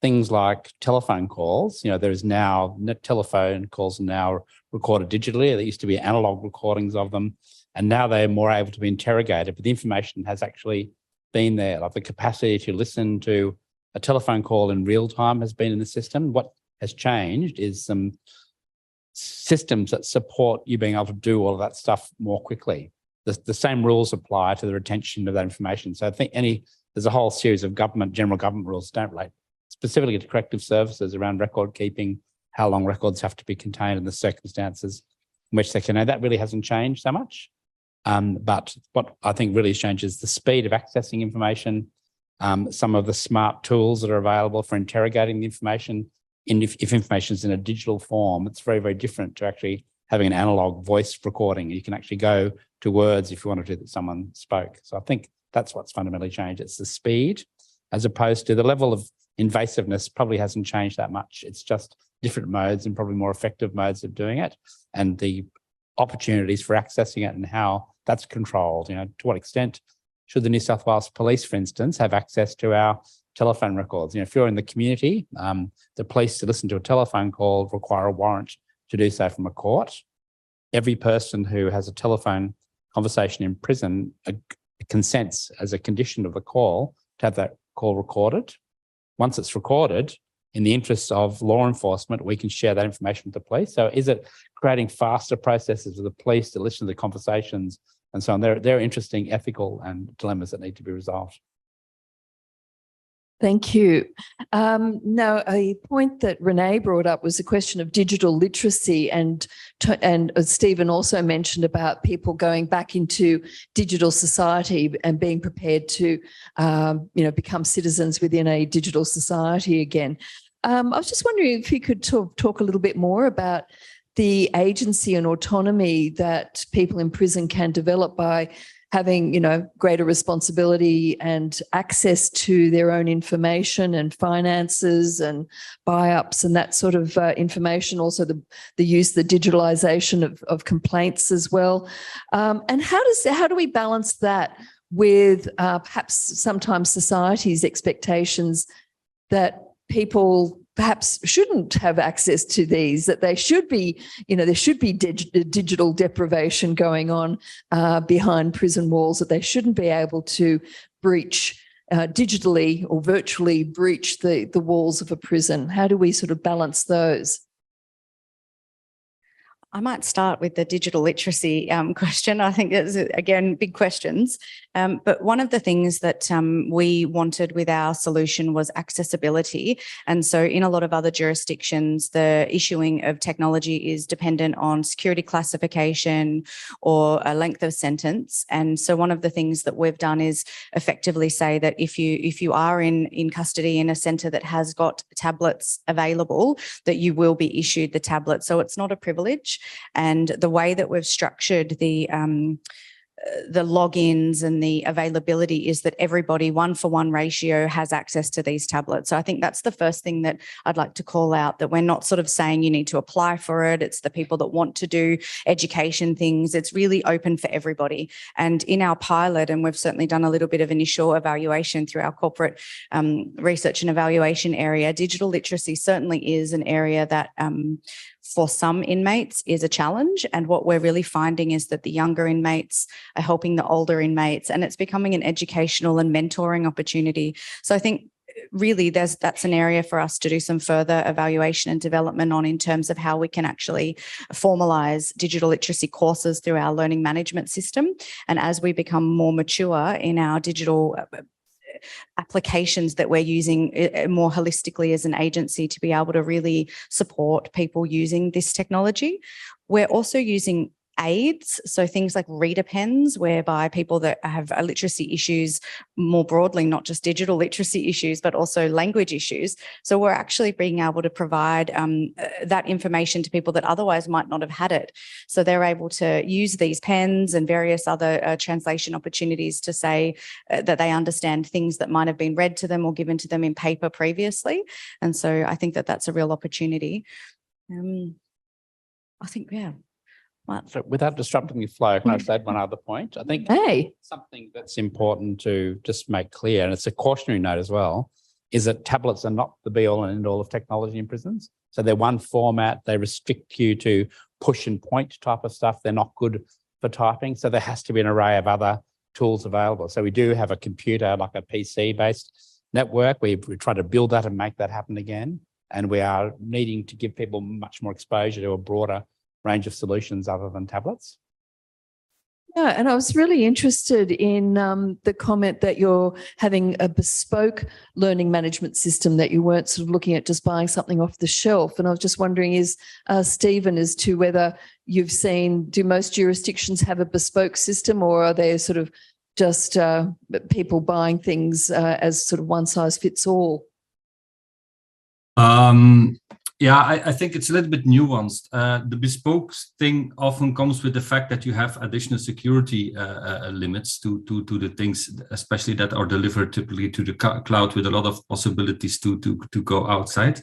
Things like telephone calls, there is now telephone calls are now recorded digitally. There used to be analog recordings of them, and now they're more able to be interrogated, but the information has actually been there. Like the capacity to listen to a telephone call in real time has been in the system. What has changed is some systems that support you being able to do all of that stuff more quickly. The same rules apply to the retention of that information. So I think there's a whole series of general government rules that don't relate specifically to corrective services around record keeping, how long records have to be contained and the circumstances in which they can. That really hasn't changed so much. But what I think really has changed is the speed of accessing information, some of the smart tools that are available for interrogating the information. And if information is in a digital form, it's very, very different to actually having an analog voice recording. You can actually go to words if you want to do that someone spoke. So I think that's what's fundamentally changed. It's the speed, as opposed to the level of invasiveness probably hasn't changed that much. It's just different modes and probably more effective modes of doing it, and the opportunities for accessing it and how that's controlled. To what extent should the New South Wales Police, for instance, have access to our telephone records? If you're in the community, the police to listen to a telephone call require a warrant to do so from a court. Every person who has a telephone conversation in prison consents as a condition of the call to have that call recorded. Once it's recorded, in the interests of law enforcement, we can share that information with the police. So is it creating faster processes for the police to listen to the conversations and so on? There are interesting ethical and dilemmas that need to be resolved. Thank you. Now, a point that Renee brought up was the question of digital literacy, and Stephen also mentioned about people going back into digital society and being prepared to, become citizens within a digital society again. I was just wondering if you could talk a little bit more about the agency and autonomy that people in prison can develop by having, greater responsibility and access to their own information and finances and buy-ups and that sort of information. Also the digitalisation of complaints as well. And how do we balance that with perhaps sometimes society's expectations that people perhaps shouldn't have access to these, that they should be, there should be digital deprivation going on behind prison walls, that they shouldn't be able to breach digitally or virtually breach the walls of a prison. How do we sort of balance those? I might start with the digital literacy question. I think that's, again, big questions. But one of the things that we wanted with our solution was accessibility. And so in a lot of other jurisdictions, the issuing of technology is dependent on security classification or a length of sentence. And so one of the things that we've done is effectively say that if you are in custody in a centre that has got tablets available, that you will be issued the tablet. So it's not a privilege. And the way that we've structured the logins and the availability is that everybody 1-for-1 ratio has access to these tablets. So I think that's the first thing that I'd like to call out, that we're not sort of saying you need to apply for it. It's the people that want to do education things. It's really open for everybody. And in our pilot, and we've certainly done a little bit of initial evaluation through our corporate research and evaluation area, digital literacy certainly is an area that for some inmates is a challenge. And what we're really finding is that the younger inmates are helping the older inmates, and it's becoming an educational and mentoring opportunity. So I think really that's an area for us to do some further evaluation and development on, in terms of how we can actually formalise digital literacy courses through our learning management system. And as we become more mature in our digital applications that we're using more holistically as an agency to be able to really support people using this technology. We're also using aids, so things like reader pens, whereby people that have literacy issues more broadly, not just digital literacy issues, but also language issues. So we're actually being able to provide that information to people that otherwise might not have had it. So they're able to use these pens and various other translation opportunities to say that they understand things that might have been read to them or given to them in paper previously. And so I think that that's a real opportunity. I think, yeah. So without disrupting your flow, can I just add one other point? I think something that's important to just make clear, and it's a cautionary note as well, is that tablets are not the be-all and end-all of technology in prisons. So they're one format. They restrict you to push and point type of stuff. They're not good for typing. So there has to be an array of other tools available. So we do have a computer, like a PC-based network. We try to build that and make that happen again. And we are needing to give people much more exposure to a broader range of solutions other than tablets. Yeah, and I was really interested in the comment that you're having a bespoke learning management system, that you weren't sort of looking at just buying something off the shelf. And I was just wondering, Stephen, as to whether you've seen, do most jurisdictions have a bespoke system, or are they sort of just people buying things as sort of one size fits all? Yeah, I think it's a little bit nuanced. The bespoke thing often comes with the fact that you have additional security limits to the things, especially that are delivered typically to the cloud, with a lot of possibilities to go outside.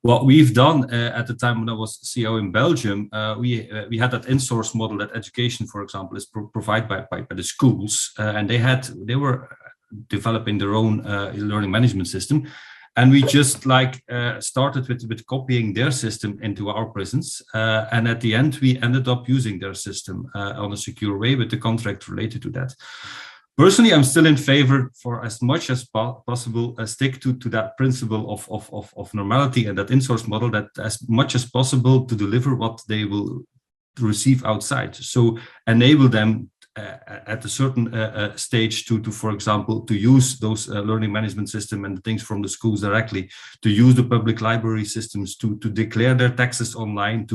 What we've done at the time when I was CEO in Belgium, we had that in-source model that education, for example, is provided by the schools, and they were developing their own learning management system. And we just started with copying their system into our prisons. And at the end, we ended up using their system on a secure way with the contract related to that. Personally, I'm still in favor for as much as possible stick to that principle of normality and that in-source model, that as much as possible to deliver what they will receive outside. So enable them at a certain stage to, for example, to use those learning management system and things from the schools directly, to use the public library systems, to declare their taxes online,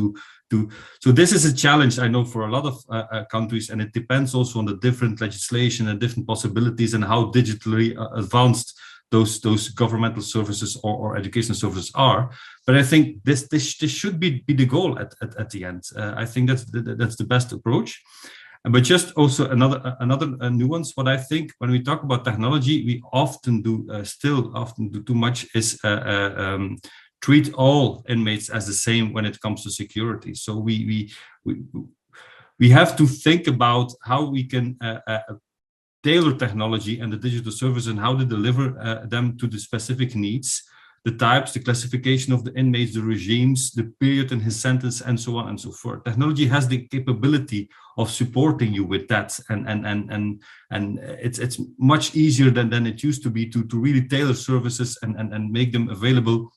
so this is a challenge, I know, for a lot of countries, and it depends also on the different legislation and different possibilities and how digitally advanced those governmental services or education services are. But I think this should be the goal at the end. I think that's the best approach. But just also another nuance, what I think when we talk about technology, we often do too much is treat all inmates as the same when it comes to security. So we have to think about how we can tailor technology and the digital service and how to deliver them to the specific needs, the types, the classification of the inmates, the regimes, the period in his sentence, and so on and so forth. Technology has the capability of supporting you with that, and it's much easier than it used to be to really tailor services and make them available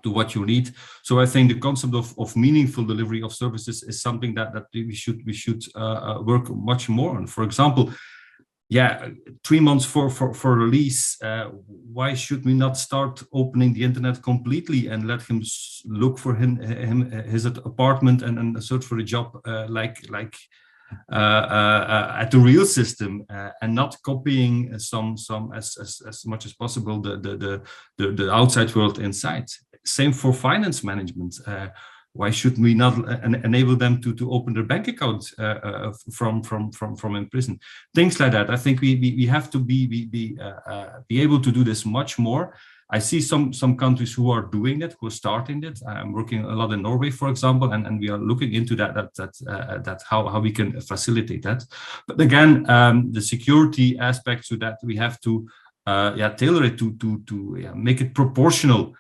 to what you need. So I think the concept of meaningful delivery of services is something that we should work much more on. For example, 3 months for release, why should we not start opening the internet completely and let him look for his apartment and search for a job like at the real system, and not copying some as much as possible the outside world inside. Same for finance management. Why should we not enable them to open their bank account from in prison? Things like that. I think we have to be able to do this much more. I see some countries who are doing that, who are starting it. I'm working a lot in Norway, for example, and we are looking into that how we can facilitate that. But again, the security aspect to that, we have to tailor it to make it proportional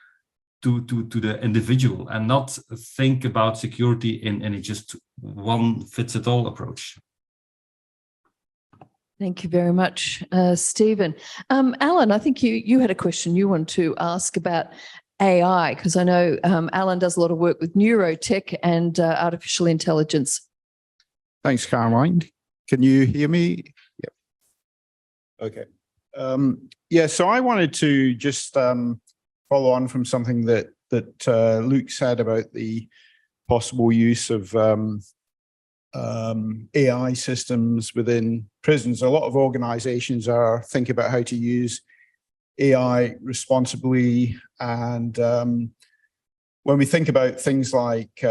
to the individual and not think about security in a just one fits it all approach. Thank you very much, Stephen. Alan, I think you had a question you wanted to ask about AI, because I know Alan does a lot of work with neurotech and artificial intelligence. Thanks, Caroline. Can you hear me? Yep. Okay. So I wanted to just follow on from something that Luke said about the possible use of AI systems within prisons. A lot of organizations are thinking about how to use AI responsibly. And when we think about things like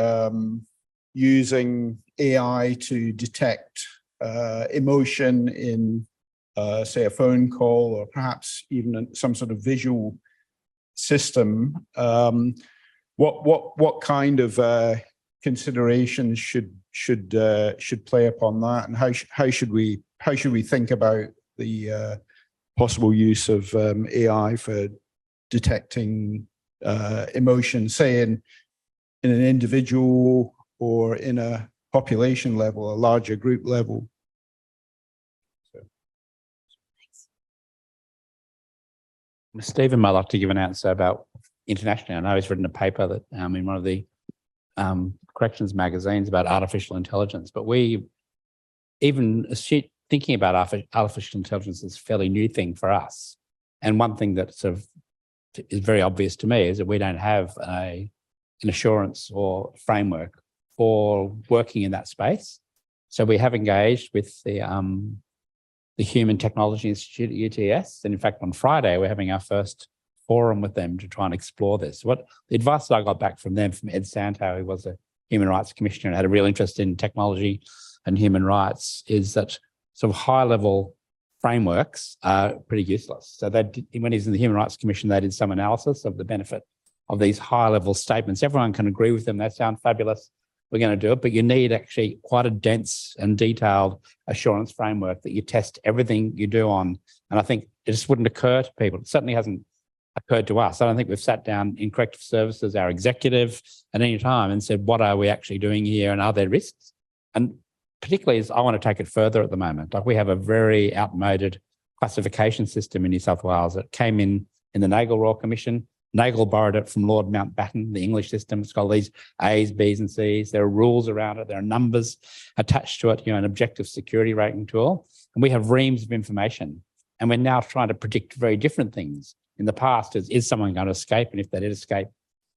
using AI to detect emotion in, say, a phone call, or perhaps even some sort of visual system, what kind of considerations should play upon that, and how should we think about the possible use of AI for detecting emotion, say in an individual or in a population level, a larger group level? Stephen might like to give an answer about internationally. I know he's written a paper that in one of the corrections magazines about artificial intelligence, but we even thinking about artificial intelligence is a fairly new thing for us. And one thing that sort of is very obvious to me is that we don't have an assurance or framework for working in that space. So we have engaged with the Human Technology Institute at UTS. And in fact, on Friday, we're having our first forum with them to try and explore this. What the advice that I got back from them, from Ed Santo, who was a human rights commissioner and had a real interest in technology and human rights, is that sort of high-level frameworks are pretty useless. So when he's in the Human Rights Commission, they did some analysis of the benefit of these high-level statements. Everyone can agree with them. They sound fabulous. We're going to do it, but you need actually quite a dense and detailed assurance framework that you test everything you do on. And I think it just wouldn't occur to people. It certainly hasn't occurred to us. I don't think we've sat down in corrective services, our executive, at any time and said, what are we actually doing here and are there risks? And particularly as I want to take it further at the moment, like we have a very outmoded classification system in New South Wales that came in the Nagel Royal Commission. Nagel borrowed it from Lord Mountbatten, the English system. It's got all these A's, B's and C's. There are rules around it. There are numbers attached to it, an objective security rating tool. And we have reams of information. And we're now trying to predict very different things. In the past, is someone going to escape? And if they did escape,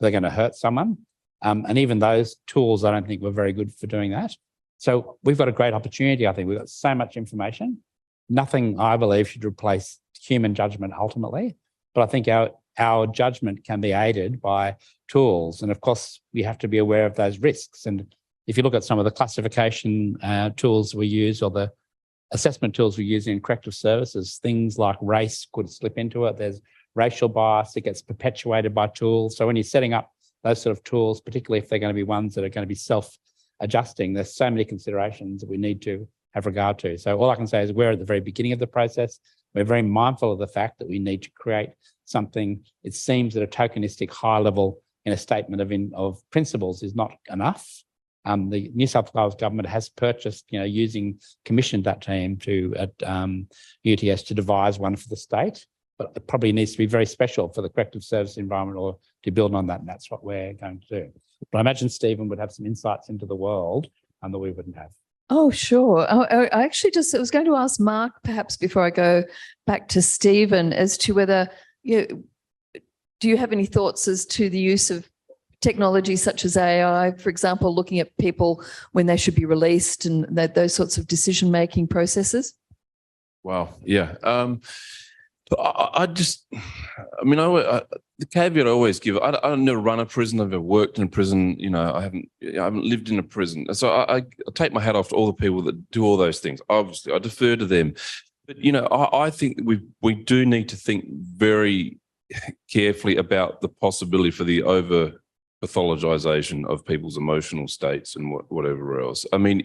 they're going to hurt someone. And even those tools, I don't think were very good for doing that. So we've got a great opportunity, I think. We've got so much information. Nothing, I believe, should replace human judgment ultimately. But I think our judgment can be aided by tools. And of course, we have to be aware of those risks. And if you look at some of the classification tools we use or the assessment tools we use in corrective services, things like race could slip into it. There's racial bias that gets perpetuated by tools. So when you're setting up those sort of tools, particularly if they're going to be ones that are going to be self-adjusting, there's so many considerations that we need to have regard to. So all I can say is we're at the very beginning of the process. We're very mindful of the fact that we need to create something, it seems, at a tokenistic high level in a statement of principles is not enough. The New South Wales government has purchased, commissioned that team to UTS to devise one for the state, but it probably needs to be very special for the corrective service environment or to build on that, and that's what we're going to do. But I imagine Stephen would have some insights into the world that we wouldn't have. Oh, sure. I actually I was going to ask Mark, perhaps before I go back to Stephen, as to whether, do you have any thoughts as to the use of technology such as AI, for example, looking at people when they should be released and those sorts of decision-making processes? Wow. Yeah. The caveat I always give, I never run a prison. I've never worked in a prison. I haven't lived in a prison. So I take my hat off to all the people that do all those things. Obviously, I defer to them. But, I think we do need to think very carefully about the possibility for the pathologization of people's emotional states and whatever else. I mean,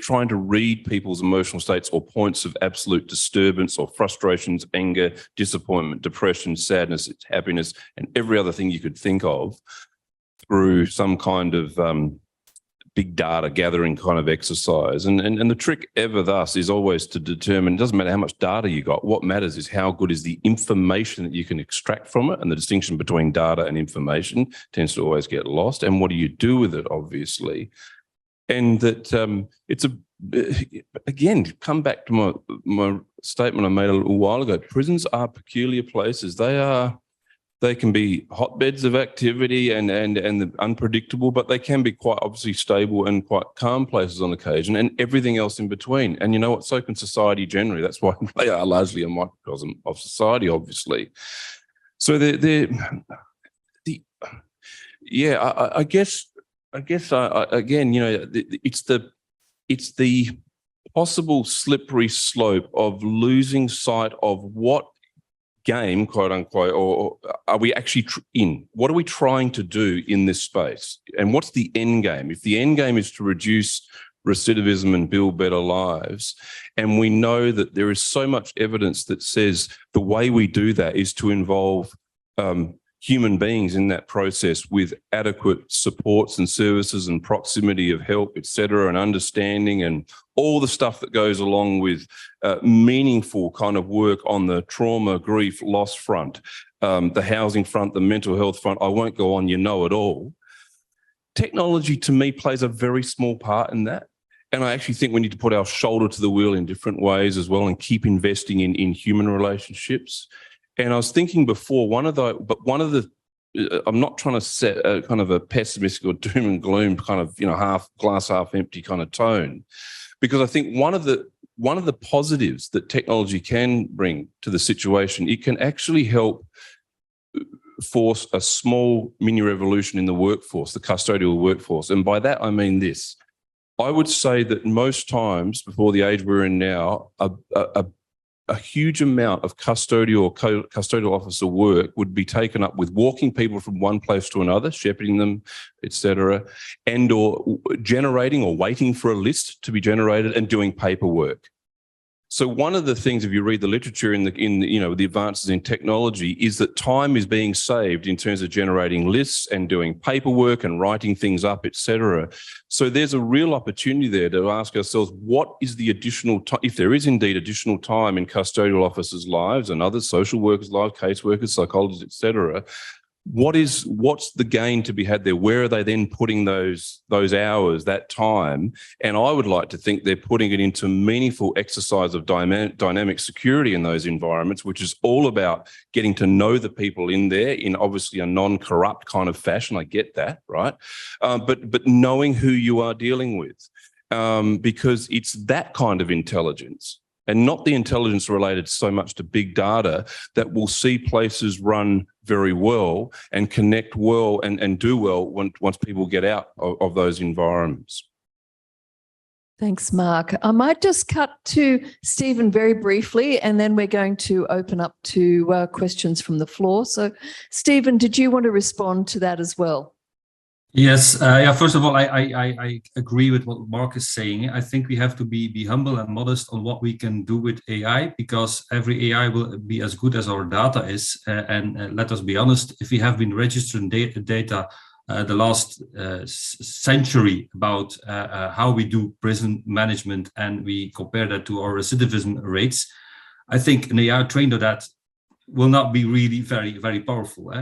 trying to read people's emotional states or points of absolute disturbance or frustrations, anger, disappointment, depression, sadness, happiness, and every other thing you could think of through some kind of big data gathering kind of exercise. And the trick ever thus is always to determine, it doesn't matter how much data you got, what matters is how good is the information that you can extract from it, and the distinction between data and information tends to always get lost. And what do you do with it, obviously? And that again, come back to my statement I made a little while ago, prisons are peculiar places. They can be hotbeds of activity and unpredictable, but they can be quite obviously stable and quite calm places on occasion, and everything else in between. And you know what? So can society generally. That's why they are largely a microcosm of society, obviously. So I guess again, it's the possible slippery slope of losing sight of what game, quote unquote, or are we actually in? What are we trying to do in this space? And what's the end game? If the end game is to reduce recidivism and build better lives, and we know that there is so much evidence that says the way we do that is to involve human beings in that process with adequate supports and services and proximity of help, et cetera, and understanding and all the stuff that goes along with meaningful kind of work on the trauma, grief, loss front, the housing front, the mental health front. I won't go on, it all. Technology to me plays a very small part in that. And I actually think we need to put our shoulder to the wheel in different ways as well and keep investing in human relationships. And I was thinking before, I'm not trying to set a kind of a pessimistic or doom and gloom kind of, half glass, half empty kind of tone, because I think one of the positives that technology can bring to the situation, it can actually help force a small mini revolution in the workforce, the custodial workforce. And by that, I mean this. I would say that most times before the age we're in now, a huge amount of custodial or custodial officer work would be taken up with walking people from one place to another, shepherding them, etc., and or generating or waiting for a list to be generated and doing paperwork. So one of the things, if you read the literature in the advances in technology, is that time is being saved in terms of generating lists and doing paperwork and writing things up, etc. So there's a real opportunity there to ask ourselves, what is the additional time, if there is indeed additional time in custodial officers' lives and other social workers' lives, caseworkers, psychologists, etc. What's the gain to be had there? Where are they then putting those hours, that time? And I would like to think they're putting it into meaningful exercise of dynamic security in those environments, which is all about getting to know the people in there in obviously a non-corrupt kind of fashion. I get that, right? But knowing who you are dealing with, because it's that kind of intelligence and not the intelligence related so much to big data that will see places run very well and connect well and do well once people get out of those environments. Thanks, Mark. I might just cut to Stephen very briefly, and then we're going to open up to questions from the floor. So, Stephen, did you want to respond to that as well? Yes, yeah. First of all, I agree with what Mark is saying. I think we have to be humble and modest on what we can do with AI, because every AI will be as good as our data is. And let us be honest, if we have been registering data the last century about how we do prison management, and we compare that to our recidivism rates, I think an AI trained on that will not be really very powerful.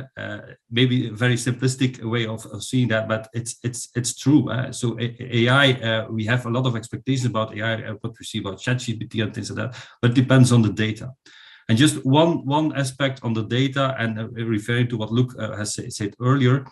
Maybe a very simplistic way of seeing that, but it's true. So AI, we have a lot of expectations about AI, what we see about ChatGPT and things like that, but it depends on the data. And just one aspect on the data, and referring to what Luc has said earlier,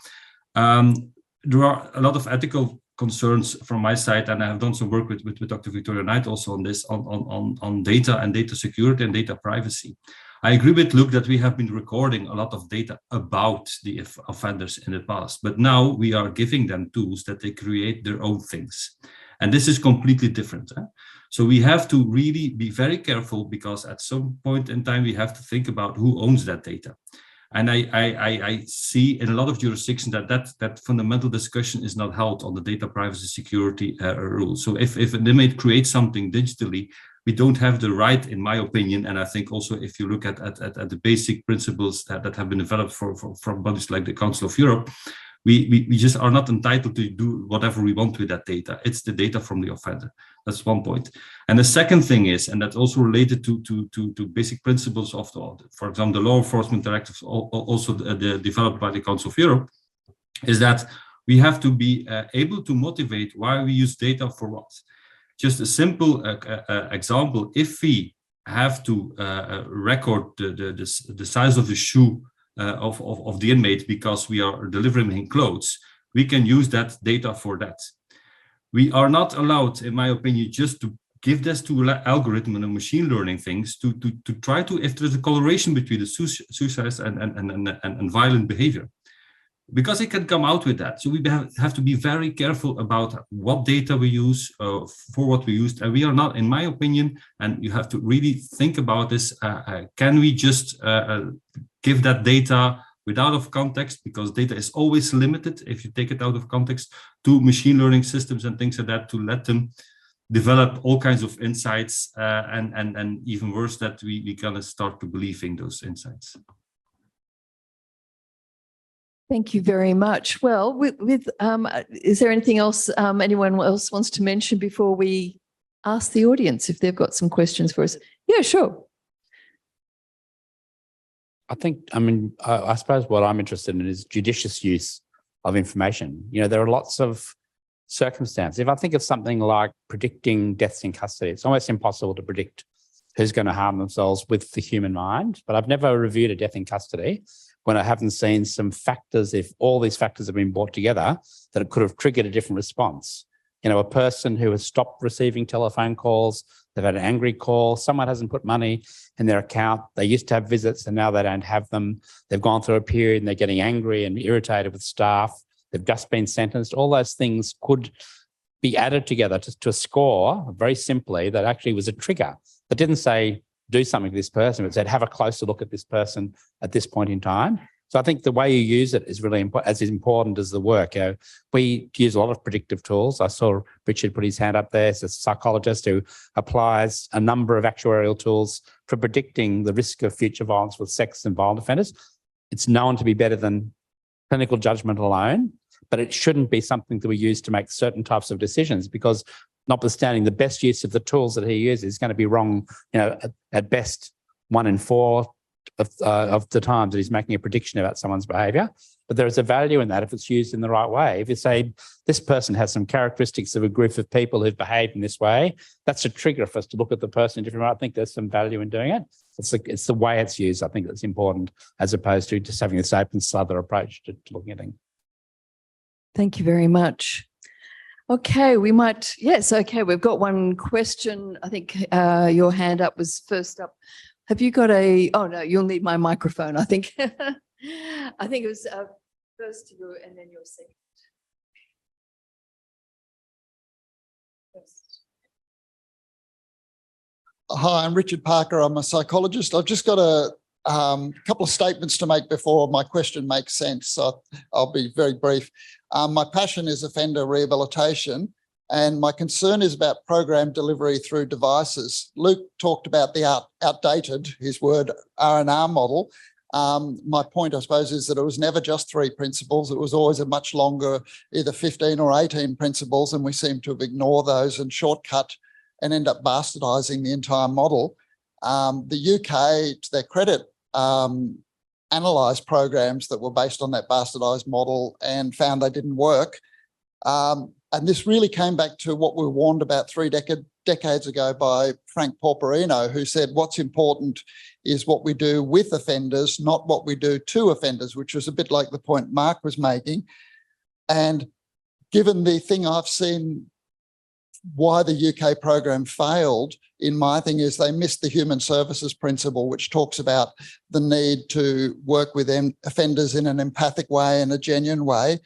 there are a lot of ethical concerns from my side, and I have done some work with Dr. Victoria Knight also on this, on data and data security and data privacy. I agree with Luc that we have been recording a lot of data about the offenders in the past, but now we are giving them tools that they create their own things. And this is completely different. So we have to really be very careful, because at some point in time, we have to think about who owns that data. And I see in a lot of jurisdictions that fundamental discussion is not held on the data privacy security rules. So if an inmate creates something digitally, we don't have the right, in my opinion, and I think also if you look at the basic principles that have been developed from bodies like the Council of Europe, we just are not entitled to do whatever we want with that data. It's the data from the offender. That's one point. And the second thing is, and that's also related to basic principles of for example, the law enforcement directives, also developed by the Council of Europe, is that we have to be able to motivate why we use data for what. Just a simple example: if we have to record the size of the shoe of the inmate because we are delivering him clothes, we can use that data for that. We are not allowed, in my opinion, just to give this to algorithm and machine learning things to try to, if there's a correlation between the suicides and violent behavior, because it can come out with that. So we have to be very careful about what data we use for what we use. And we are not, in my opinion, and you have to really think about this, can we just give that data without of context, because data is always limited if you take it out of context, to machine learning systems and things like that, to let them develop all kinds of insights, and even worse, that we gonna start to believing those insights. Thank you very much. Well, is there anything else anyone else wants to mention before we ask the audience if they've got some questions for us? Yeah, sure. I suppose what I'm interested in is judicious use of information. You know, there are lots of circumstances. If I think of something like predicting deaths in custody, it's almost impossible to predict who's going to harm themselves with the human mind. But I've never reviewed a death in custody when I haven't seen some factors, if all these factors have been brought together, that it could have triggered a different response. You know, a person who has stopped receiving telephone calls, they've had an angry call, someone hasn't put money in their account, they used to have visits and now they don't have them, they've gone through a period and they're getting angry and irritated with staff, they've just been sentenced. All those things could be added together to a score, very simply, that actually was a trigger that didn't say, do something to this person, but said, have a closer look at this person at this point in time. So I think the way you use it is really as important as the work. You know, we use a lot of predictive tools. I saw Richard put his hand up there. He's a psychologist who applies a number of actuarial tools for predicting the risk of future violence with sex and violent offenders. It's known to be better than clinical judgment alone, but it shouldn't be something that we use to make certain types of decisions, because notwithstanding the best use of the tools that he uses is going to be wrong, you know, at best 1 in 4 of the times that he's making a prediction about someone's behaviour. But there is a value in that if it's used in the right way. If you say this person has some characteristics of a group of people who've behaved in this way, that's a trigger for us to look at the person in a different way. I think there's some value in doing it. It's the way it's used, I think, that's important, as opposed to just having this open slather approach to looking at things. Thank you very much. Okay, we might, yes, okay, we've got one question. I think your hand up was first up. Have you got oh no, you'll need my microphone, I think. I think it was first you and then your second. First. Hi, I'm Richard Parker. I'm a psychologist. I've just got couple of statements to make before my question makes sense. So I'll be very brief. My passion is offender rehabilitation, and my concern is about program delivery through devices. Luke talked about the outdated, his word, R&R model. My point, I suppose, is that it was never just 3 principles. It was always a much longer, either 15 or 18 principles, and we seem to have ignored those and shortcut and end up bastardising the entire model. The UK, to their credit, analysed programs that were based on that bastardised model and found they didn't work. And this really came back to what we were warned about 3 decades ago by Frank Porporino, who said what's important is what we do with offenders, not what we do to offenders, which was a bit like the point Mark was making. And given the thing I've seen why the UK program failed, in my thing, is they missed the human services principle, which talks about the need to work with offenders in an empathic way and a genuine way.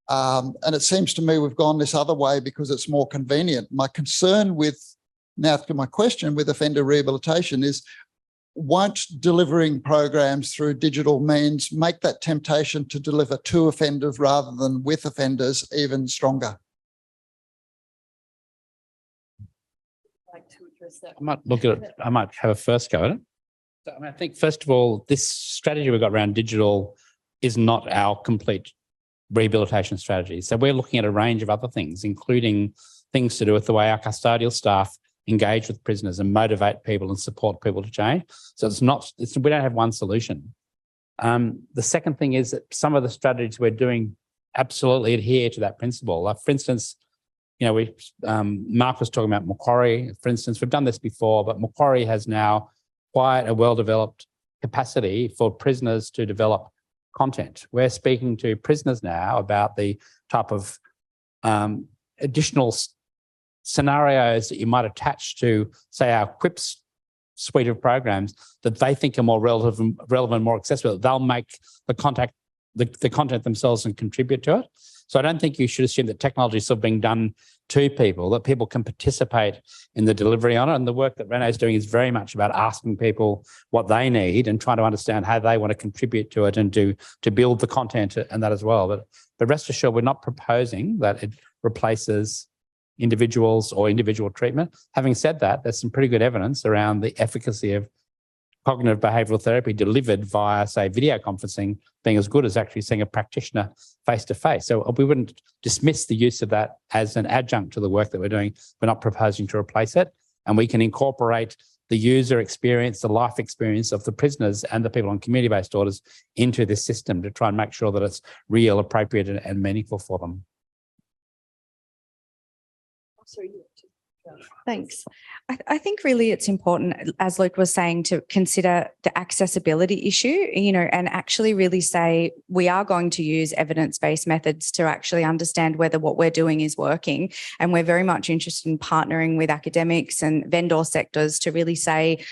And it seems to me we've gone this other way because it's more convenient. My concern with, now to my question with offender rehabilitation is, won't delivering programs through digital means make that temptation to deliver to offenders rather than with offenders even stronger? I might look at it. I might have a first go at it. So, I think, first of all, this strategy we've got around digital is not our complete rehabilitation strategy. So we're looking at a range of other things, including things to do with the way our custodial staff engage with prisoners and motivate people and support people to change. So we don't have one solution. The second thing is that some of the strategies we're doing absolutely adhere to that principle. Like, for instance, Mark was talking about Macquarie, for instance. We've done this before, but Macquarie has now quite a well-developed capacity for prisoners to develop content. We're speaking to prisoners now about the type of additional scenarios that you might attach to, say, our QUIPS suite of programs that they think are more relevant, more accessible. They'll make the content themselves and contribute to it. So I don't think you should assume that technology is still being done to people, that people can participate in the delivery on it. And the work that Renee's doing is very much about asking people what they need and trying to understand how they want to contribute to it and to build the content and that as well. But rest assured, we're not proposing that it replaces individuals or individual treatment. Having said that, there's some pretty good evidence around the efficacy of cognitive behavioural therapy delivered via, say, video conferencing being as good as actually seeing a practitioner face-to-face. So we wouldn't dismiss the use of that as an adjunct to the work that we're doing. We're not proposing to replace it. And we can incorporate the user experience, the life experience of the prisoners and the people on community-based orders into this system to try and make sure that it's real, appropriate and meaningful for them. Thanks. I think really it's important, as Luke was saying, to consider the accessibility issue, and actually really say we are going to use evidence-based methods to actually understand whether what we're doing is working. And we're very much interested in partnering with academics and vendor sectors to really say,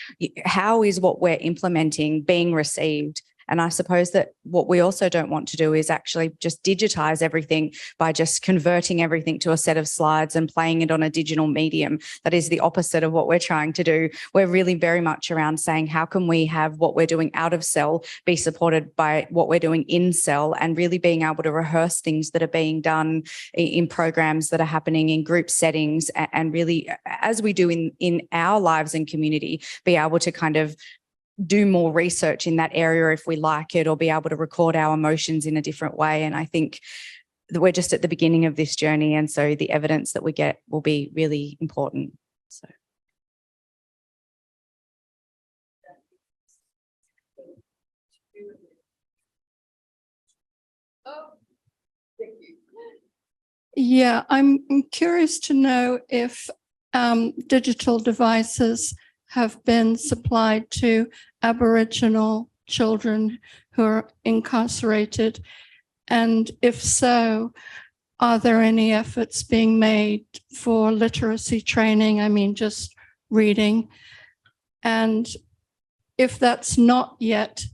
how is what we're implementing being received? And I suppose that what we also don't want to do is actually just digitize everything by just converting everything to a set of slides and playing it on a digital medium. That is the opposite of what we're trying to do. We're really very much around saying, how can we have what we're doing out of cell be supported by what we're doing in cell, and really being able to rehearse things that are being done in programs that are happening in group settings, and really, as we do in our lives and community, be able to kind of do more research in that area if we like it, or be able to record our emotions in a different way. And I think that we're just at the beginning of this journey, and so the evidence that we get will be really important. So. Yeah, I'm curious to know if digital devices have been supplied to Aboriginal children who are incarcerated? And if so, are there any efforts being made for literacy training? I mean, just reading. And if that's not yet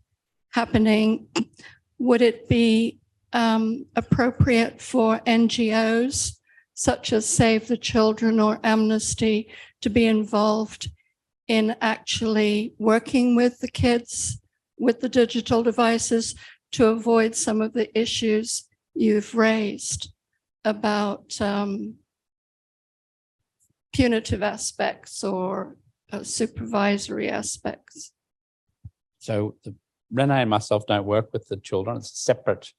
happening, would it be appropriate for NGOs such as Save the Children or Amnesty to be involved in actually working with the kids with the digital devices to avoid some of the issues you've raised about punitive aspects or supervisory aspects? So Renee and myself don't work with the children. It's a separate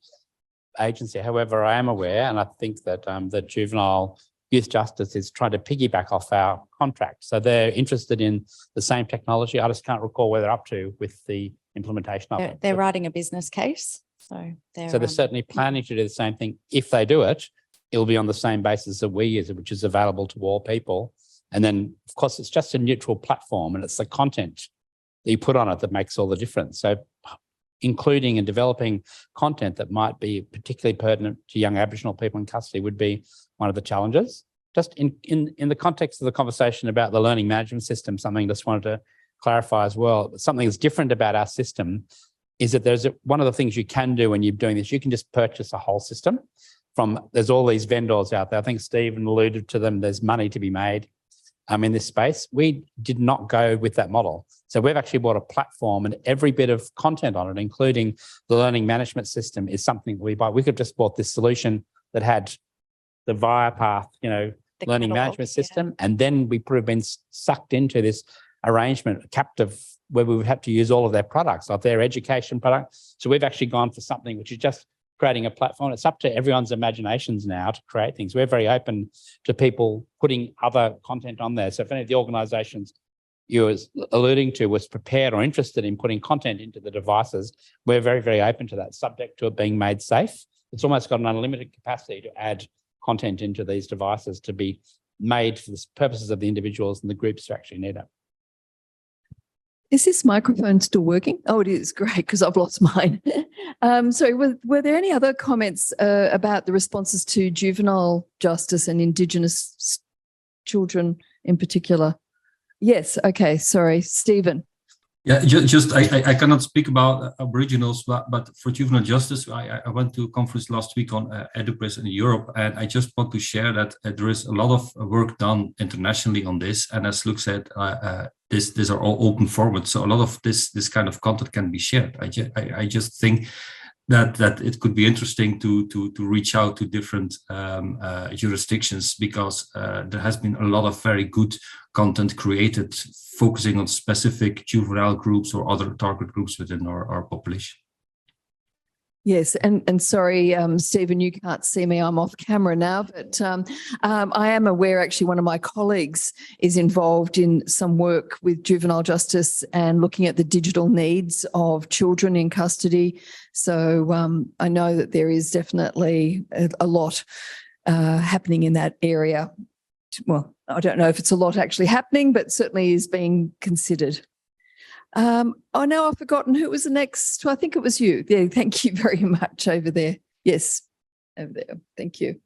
agency. However, I am aware, and I think that the Juvenile Youth Justice is trying to piggyback off our contract. So they're interested in the same technology. I just can't recall where they're up to with the implementation of it. They're writing a business case. So they're certainly planning to do the same thing. If they do it, it'll be on the same basis that we use it, which is available to all people. And then, of course, it's just a neutral platform, and it's the content that you put on it that makes all the difference. So including and developing content that might be particularly pertinent to young Aboriginal people in custody would be one of the challenges. Just in the context of the conversation about the learning management system, something I just wanted to clarify as well. Something that's different about our system is that one of the things you can do when you're doing this, you can just purchase a whole system there's all these vendors out there. I think Stephen alluded to them. There's money to be made in this space. We did not go with that model. So we've actually bought a platform, and every bit of content on it, including the learning management system, is something we buy. We could have just bought this solution that had the ViaPath, learning management system, and then we could have been sucked into this arrangement, captive, where we would have to use all of their products, like their education product. So we've actually gone for something which is just creating a platform. It's up to everyone's imaginations now to create things. We're very open to people putting other content on there. So if any of the organisations you were alluding to was prepared or interested in putting content into the devices, we're very, very open to that, subject to it being made safe. It's almost got an unlimited capacity to add content into these devices to be made for the purposes of the individuals and the groups who actually need it. Is this microphone still working? Oh, it is. Great, because I've lost mine. Sorry, were there any other comments about the responses to juvenile justice and Indigenous children in particular? Yes. Okay. Sorry, Stephen. Yeah, I cannot speak about Aboriginals, but for juvenile justice, I went to a conference last week on EduPress in Europe, and I just want to share that there is a lot of work done internationally on this. And as Luke said, these are all open formats, so a lot of this kind of content can be shared. I just think that it could be interesting to reach out to different jurisdictions, because there has been a lot of very good content created focusing on specific juvenile groups or other target groups within our population. Yes, and sorry, Stephen, you can't see me. I'm off camera now, but I am aware actually one of my colleagues is involved in some work with juvenile justice and looking at the digital needs of children in custody. So I know that there is definitely a lot happening in that area. Well, I don't know if it's a lot actually happening, but certainly is being considered. Oh, now I've forgotten who was the next. I think it was you. Yeah, thank you very much over there. Yes, over there. Thank you.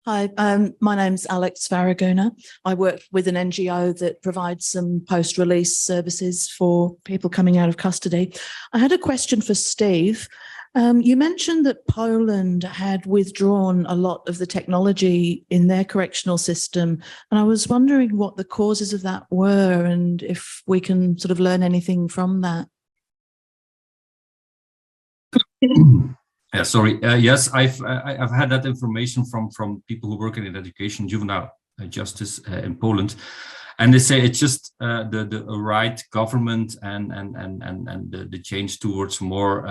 Hi, my name's Alex Farraguna. I work with an NGO that provides some post-release services for people coming out of custody. I had a question for Steve. You mentioned that Poland had withdrawn a lot of the technology in their correctional system, and I was wondering what the causes of that were and if we can sort of learn anything from that. Yeah, sorry. Yes, I've had that information from people who work in education, juvenile justice in Poland. And they say it's just the right government and the change towards more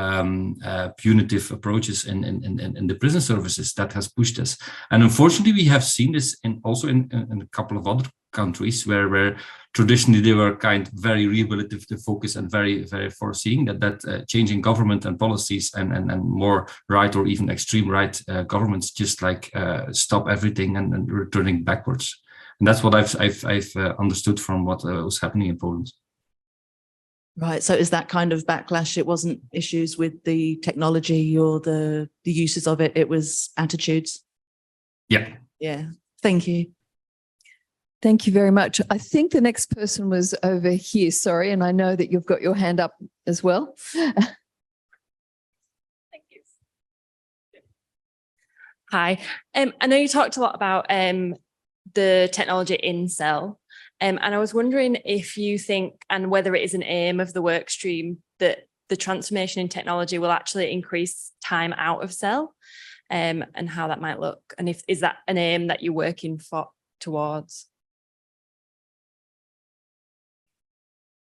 punitive approaches in the prison services that has pushed us. And unfortunately, we have seen this also in a couple of other countries where traditionally they were very rehabilitative focused and very, very foreseeing that changing government and policies and more right or even extreme right governments just stop everything and returning backwards. And that's what I've understood from what was happening in Poland. Right. So is that kind of backlash? It wasn't issues with the technology or the uses of it. It was attitudes. Yeah. Yeah. Thank you. Thank you very much. I think the next person was over here. Sorry. And I know that you've got your hand up as well. Thank you. Hi. I know you talked a lot about the technology in cell, And I was wondering if you think, and whether it is an aim of the work stream, that the transformation in technology will actually increase time out of cell, and how that might look. And is that an aim that you're working towards?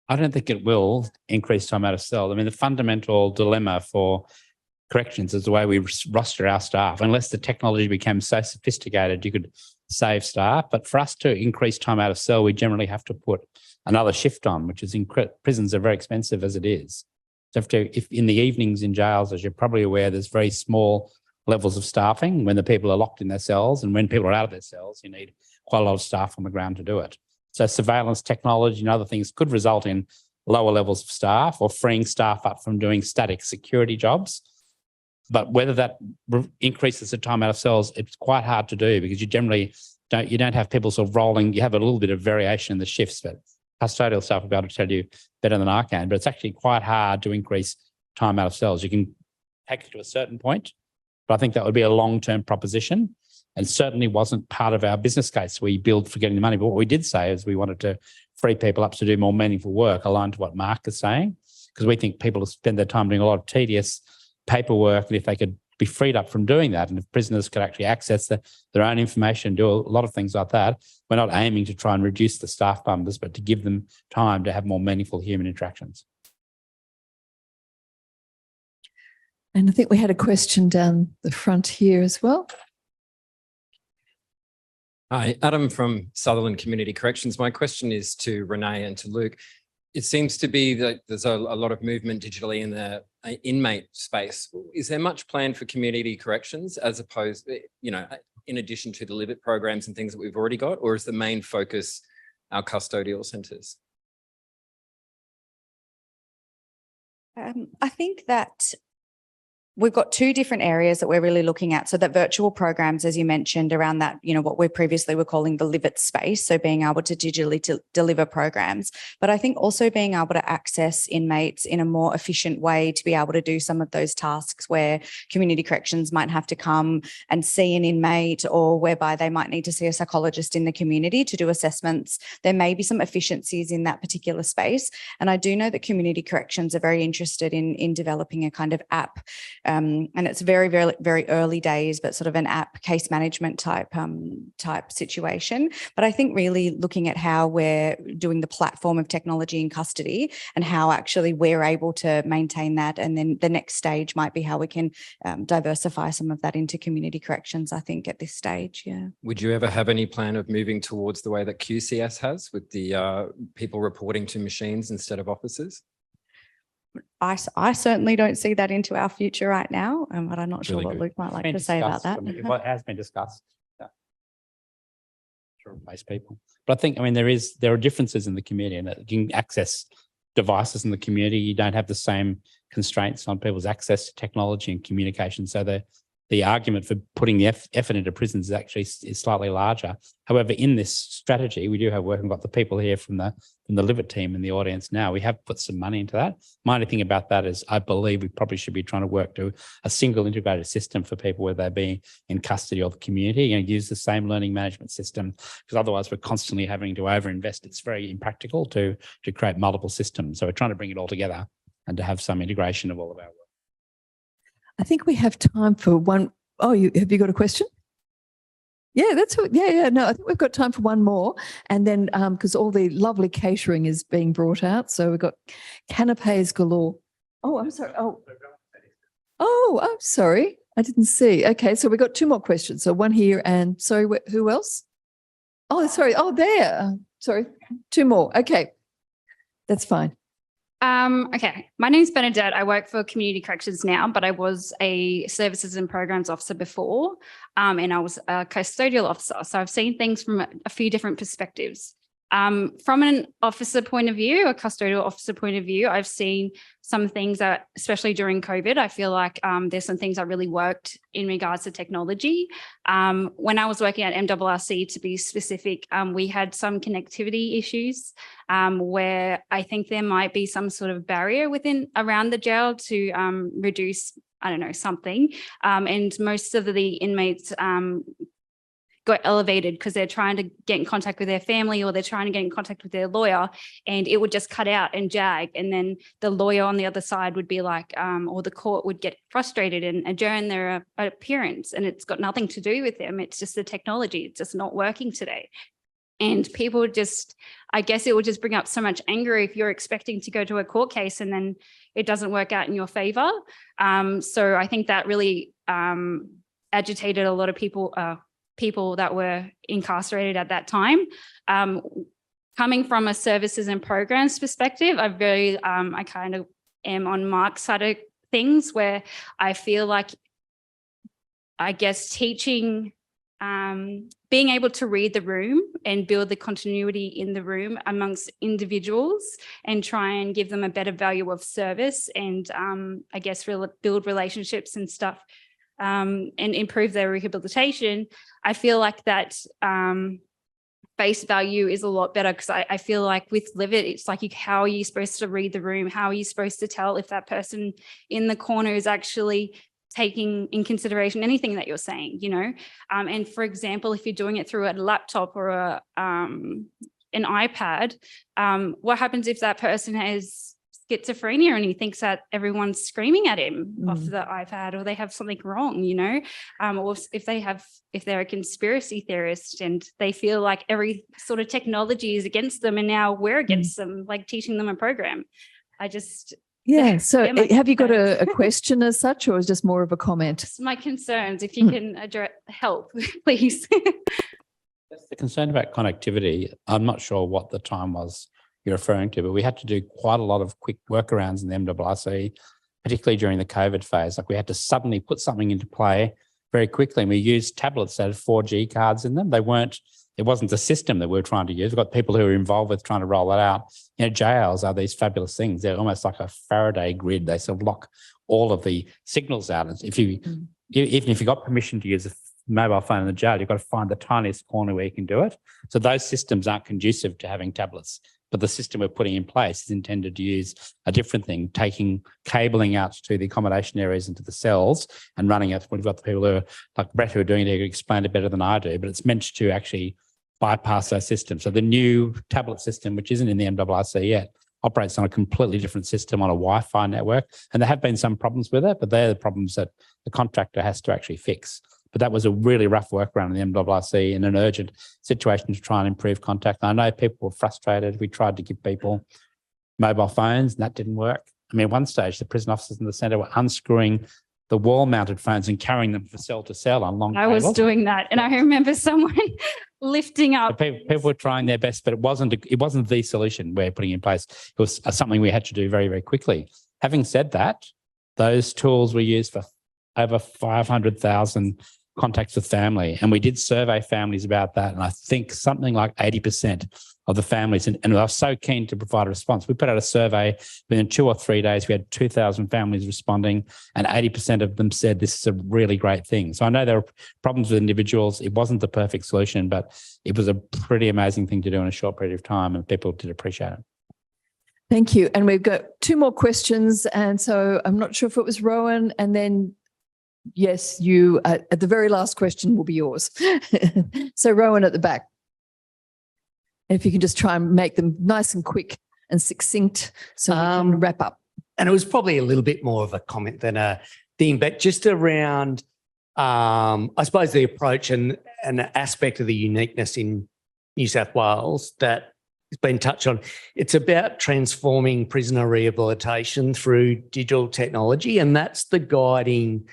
I don't think it will increase time out of cell. I mean, the fundamental dilemma for corrections is the way we roster our staff. Unless the technology became so sophisticated, you could save staff. But for us to increase time out of cell, we generally have to put another shift on, which is prisons are very expensive as it is. So if in the evenings in jails, as you're probably aware, there's very small levels of staffing when the people are locked in their cells, and when people are out of their cells, you need quite a lot of staff on the ground to do it. So surveillance technology and other things could result in lower levels of staff or freeing staff up from doing static security jobs. But whether that increases the time out of cells, it's quite hard to do, because you generally don't have people sort of rolling. You have a little bit of variation in the shifts, but custodial staff will be able to tell you better than I can. But it's actually quite hard to increase time out of cells. You can take it to a certain point, but I think that would be a long-term proposition, and certainly wasn't part of our business case we build for getting the money. But what we did say is we wanted to free people up to do more meaningful work, aligned to what Mark is saying, because we think people spend their time doing a lot of tedious paperwork, and if they could be freed up from doing that, and if prisoners could actually access their own information, do a lot of things like that, we're not aiming to try and reduce the staff numbers, but to give them time to have more meaningful human interactions. And I think we had a question down the front here as well. Hi, Adam from Sutherland Community Corrections. My question is to Renee and to Luke. It seems to be that there's a lot of movement digitally in the inmate space. Is there much planned for community corrections, as opposed, in addition to the Live It programs and things that we've already got, or is the main focus our custodial centres? I think that we've got two different areas that we're really looking at. So that virtual programs, as you mentioned, around that, what we previously were calling the Live It space. So being able to digitally deliver programs, but I think also being able to access inmates in a more efficient way to be able to do some of those tasks where community corrections might have to come and see an inmate, or whereby they might need to see a psychologist in the community to do assessments. There may be some efficiencies in that particular space. And I do know that community corrections are very interested in developing a kind of app. And it's very, very, very early days, but sort of an app case management type situation. But I think really looking at how we're doing the platform of technology in custody and how actually we're able to maintain that. And then the next stage might be how we can diversify some of that into community corrections, I think, at this stage. Yeah. Would you ever have any plan of moving towards the way that QCS has, with the people reporting to machines instead of officers? I certainly don't see that into our future right now, but I'm not sure what Luke might like to say about that. What has been discussed to replace people. But I think, there are differences in the community, and you can access devices in the community. You don't have the same constraints on people's access to technology and communication. So the argument for putting the effort into prisons is slightly larger. However, in this strategy, we do have work. We've got the people here from the Live It team in the audience now. We have put some money into that. My only thing about that is I believe we probably should be trying to work to a single integrated system for people, whether they be in custody or the community, and use the same learning management system, because otherwise we're constantly having to overinvest. It's very impractical to create multiple systems. So we're trying to bring it all together and to have some integration of all of our work. I think we have time for one. Oh, have you got a question? Yeah, that's what. Yeah. No, I think we've got time for one more, and then because all the lovely catering is being brought out, so we've got canapes galore. Oh, I'm sorry. Oh, I'm sorry. I didn't see. Okay, so we've got two more questions. So one here, and sorry, who else? Oh, sorry. Oh, there. Sorry, two more. Okay, that's fine. Okay, my name's Bernadette. I work for Community Corrections now, but I was a services and programs officer before, and I was a custodial officer. So I've seen things from a few different perspectives. From an officer point of view, a custodial officer point of view, I've seen some things that, especially during COVID, I feel like there's some things that really worked in regards to technology. When I was working at MRRC, to be specific, we had some connectivity issues where I think there might be some sort of barrier around the jail to reduce, I don't know, something. And most of the inmates got elevated because they're trying to get in contact with their family or they're trying to get in contact with their lawyer, and it would just cut out and jag. And then the lawyer on the other side would be like, or the court would get frustrated and adjourn their appearance. And it's got nothing to do with them. It's just the technology. It's just not working today. And people just, I guess it would just bring up so much anger if you're expecting to go to a court case and then it doesn't work out in your favor. So I think that really agitated a lot of people that were incarcerated at that time. Coming from a services and programs perspective, I kind of am on Mark's side of things, where I feel like, I guess, teaching, being able to read the room and build the continuity in the room amongst individuals and try and give them a better value of service and I guess build relationships and stuff, and improve their rehabilitation. I feel like that face value is a lot better, because I feel like with Live It, it's like, how are you supposed to read the room? How are you supposed to tell if that person in the corner is actually taking in consideration anything that you're saying, you know? And for example, if you're doing it through a laptop or an iPad, what happens if that person has schizophrenia and he thinks that everyone's screaming at him off the iPad, or they have something wrong, you know? Or if they're a conspiracy theorist and they feel like every sort of technology is against them and now we're against them, like teaching them a program. Yeah. So have you got a question as such, or is just more of a comment? It's my concerns. If you can help, please. The concern about connectivity, I'm not sure what the time was you're referring to, but we had to do quite a lot of quick workarounds in the MWRC, particularly during the COVID phase. Like, we had to suddenly put something into play very quickly, and we used tablets that had 4G cards in them. It wasn't the system that we were trying to use. We've got people who are involved with trying to roll that out. You know, jails are these fabulous things. They're almost like a Faraday grid. They sort of lock all of the signals out. And even if you got permission to use a mobile phone in the jail, you've got to find the tiniest corner where you can do it. So those systems aren't conducive to having tablets. But the system we're putting in place is intended to use a different thing, taking cabling out to the accommodation areas into the cells and running it. We've got the people who are like Brett who are doing it, who explain it better than I do, but it's meant to actually bypass those systems. So the new tablet system, which isn't in the MWRC yet, operates on a completely different system on a Wi-Fi network. And there have been some problems with it, but they're the problems that the contractor has to actually fix. But that was a really rough workaround in the MWRC in an urgent situation to try and improve contact. And I know people were frustrated. We tried to give people mobile phones and that didn't work. I mean, at one stage, the prison officers in the centre were unscrewing the wall-mounted phones and carrying them from cell to cell on long cables. I was doing that. And I remember someone lifting up. People were trying their best, but it wasn't the solution we're putting in place. It was something we had to do very, very quickly. Having said that, those tools were used for over 500,000 contacts with family. And we did survey families about that. And I think something like 80% of the families, and I was so keen to provide a response. We put out a survey within 2 or 3 days. We had 2,000 families responding, and 80% of them said this is a really great thing. So I know there are problems with individuals. It wasn't the perfect solution, but it was a pretty amazing thing to do in a short period of time, and people did appreciate it. Thank you. And we've got 2 more questions. And so I'm not sure if it was Rowan, and then yes, you at the very last question will be yours. So Rowan at the back. If you can just try and make them nice and quick and succinct so we can wrap up. And it was probably a little bit more of a comment than a thing, but just around, I suppose, the approach and an aspect of the uniqueness in New South Wales that has been touched on. It's about transforming prisoner rehabilitation through digital technology, and that's the guiding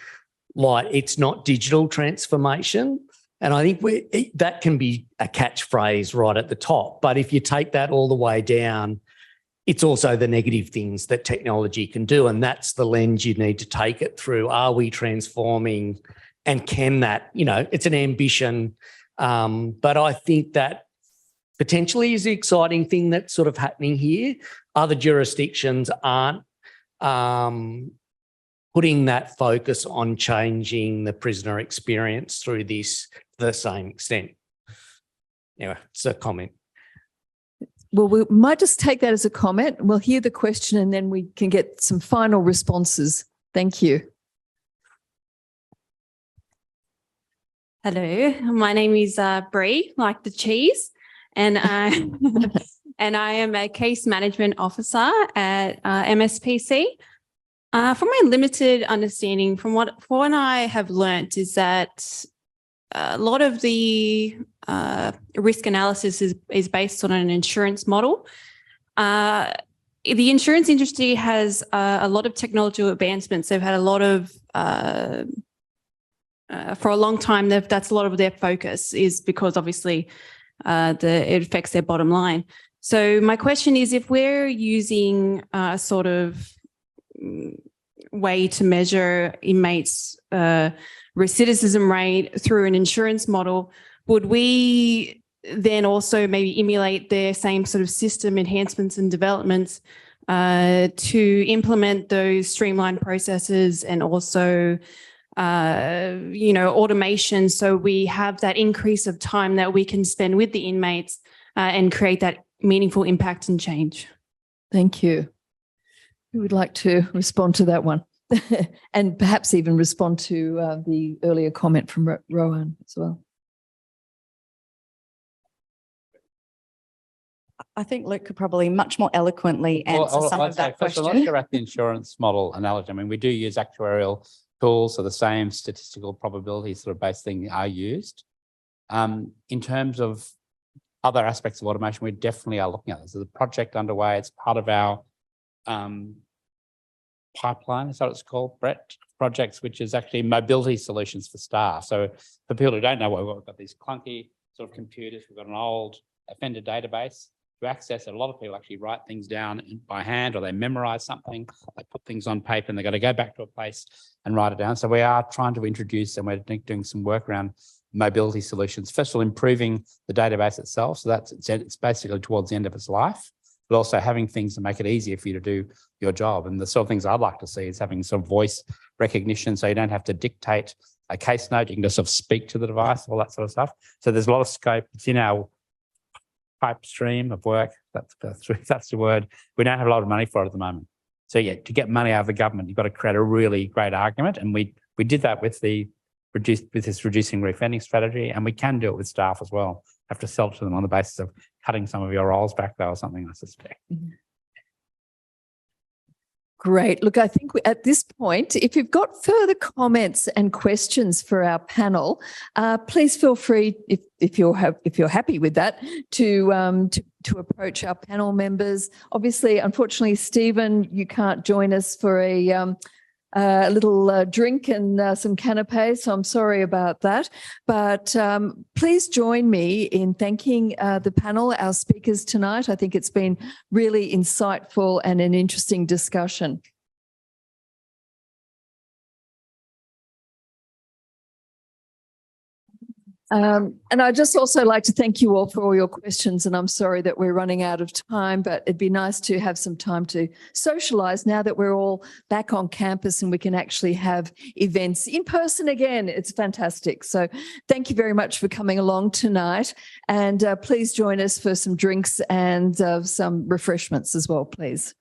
light. It's not digital transformation. And I think that can be a catchphrase right at the top. But if you take that all the way down, it's also the negative things that technology can do. And that's the lens you need to take it through. Are we transforming? And can that, it's an ambition. But I think that potentially is the exciting thing that's sort of happening here. Other jurisdictions aren't putting that focus on changing the prisoner experience through this to the same extent. Anyway, it's a comment. Well, we might just take that as a comment. We'll hear the question and then we can get some final responses. Thank you. Hello, my name is Bree, like the cheese, and I and I am a case management officer at MSPC. From my limited understanding, from what I have learnt, is that a lot of the risk analysis is based on an insurance model. The insurance industry has a lot of technological advancements. They've had a lot of for a long time, that's a lot of their focus, is because obviously it affects their bottom line. So my question is, if we're using a sort of way to measure inmates' recidivism rate through an insurance model, would we then also maybe emulate their same sort of system enhancements and developments to implement those streamlined processes and also automation, so we have that increase of time that we can spend with the inmates and create that meaningful impact and change? Thank you. Who would like to respond to that one? And perhaps even respond to the earlier comment from Rohan as well. I think Luke could probably much more eloquently answer some of that question. Let's go back to the insurance model analogy. I mean, we do use actuarial tools, so the same statistical probability sort of based thing are used. In terms of other aspects of automation, we definitely are looking at this. There's a project underway. It's part of our pipeline, is that what it's called, Brett? Projects, which is actually mobility solutions for staff. So for people who don't know what we've got these clunky sort of computers. We've got an old offender database. To access it, a lot of people actually write things down by hand, or they memorize something, they put things on paper, and they've got to go back to a place and write it down. So we are trying to introduce, and we're doing some work around mobility solutions. First of all, improving the database itself. So it's basically towards the end of its life, but also having things to make it easier for you to do your job. And the sort of things I'd like to see is having some voice recognition, so you don't have to dictate a case note. You can just sort of speak to the device, all that sort of stuff. So there's a lot of scope. It's in our pipe stream of work. That's the word. We don't have a lot of money for it at the moment. So yeah, to get money out of the government, you've got to create a really great argument. And we did that with this reducing reoffending strategy, and we can do it with staff as well. Have to sell to them on the basis of cutting some of your roles back though, or something, I suspect. Mm-hmm. Great. Look, I think at this point, if you've got further comments and questions for our panel, please feel free, if you're happy with that, to approach our panel members. Obviously, unfortunately, Stephen, you can't join us for a little drink and some canapes, so I'm sorry about that. But please join me in thanking the panel, our speakers tonight. I think it's been really insightful and an interesting discussion. And I'd just also like to thank you all for all your questions, and I'm sorry that we're running out of time, but it'd be nice to have some time to socialise now that we're all back on campus and we can actually have events in person again. It's fantastic. So thank you very much for coming along tonight, and please join us for some drinks and some refreshments as well, please.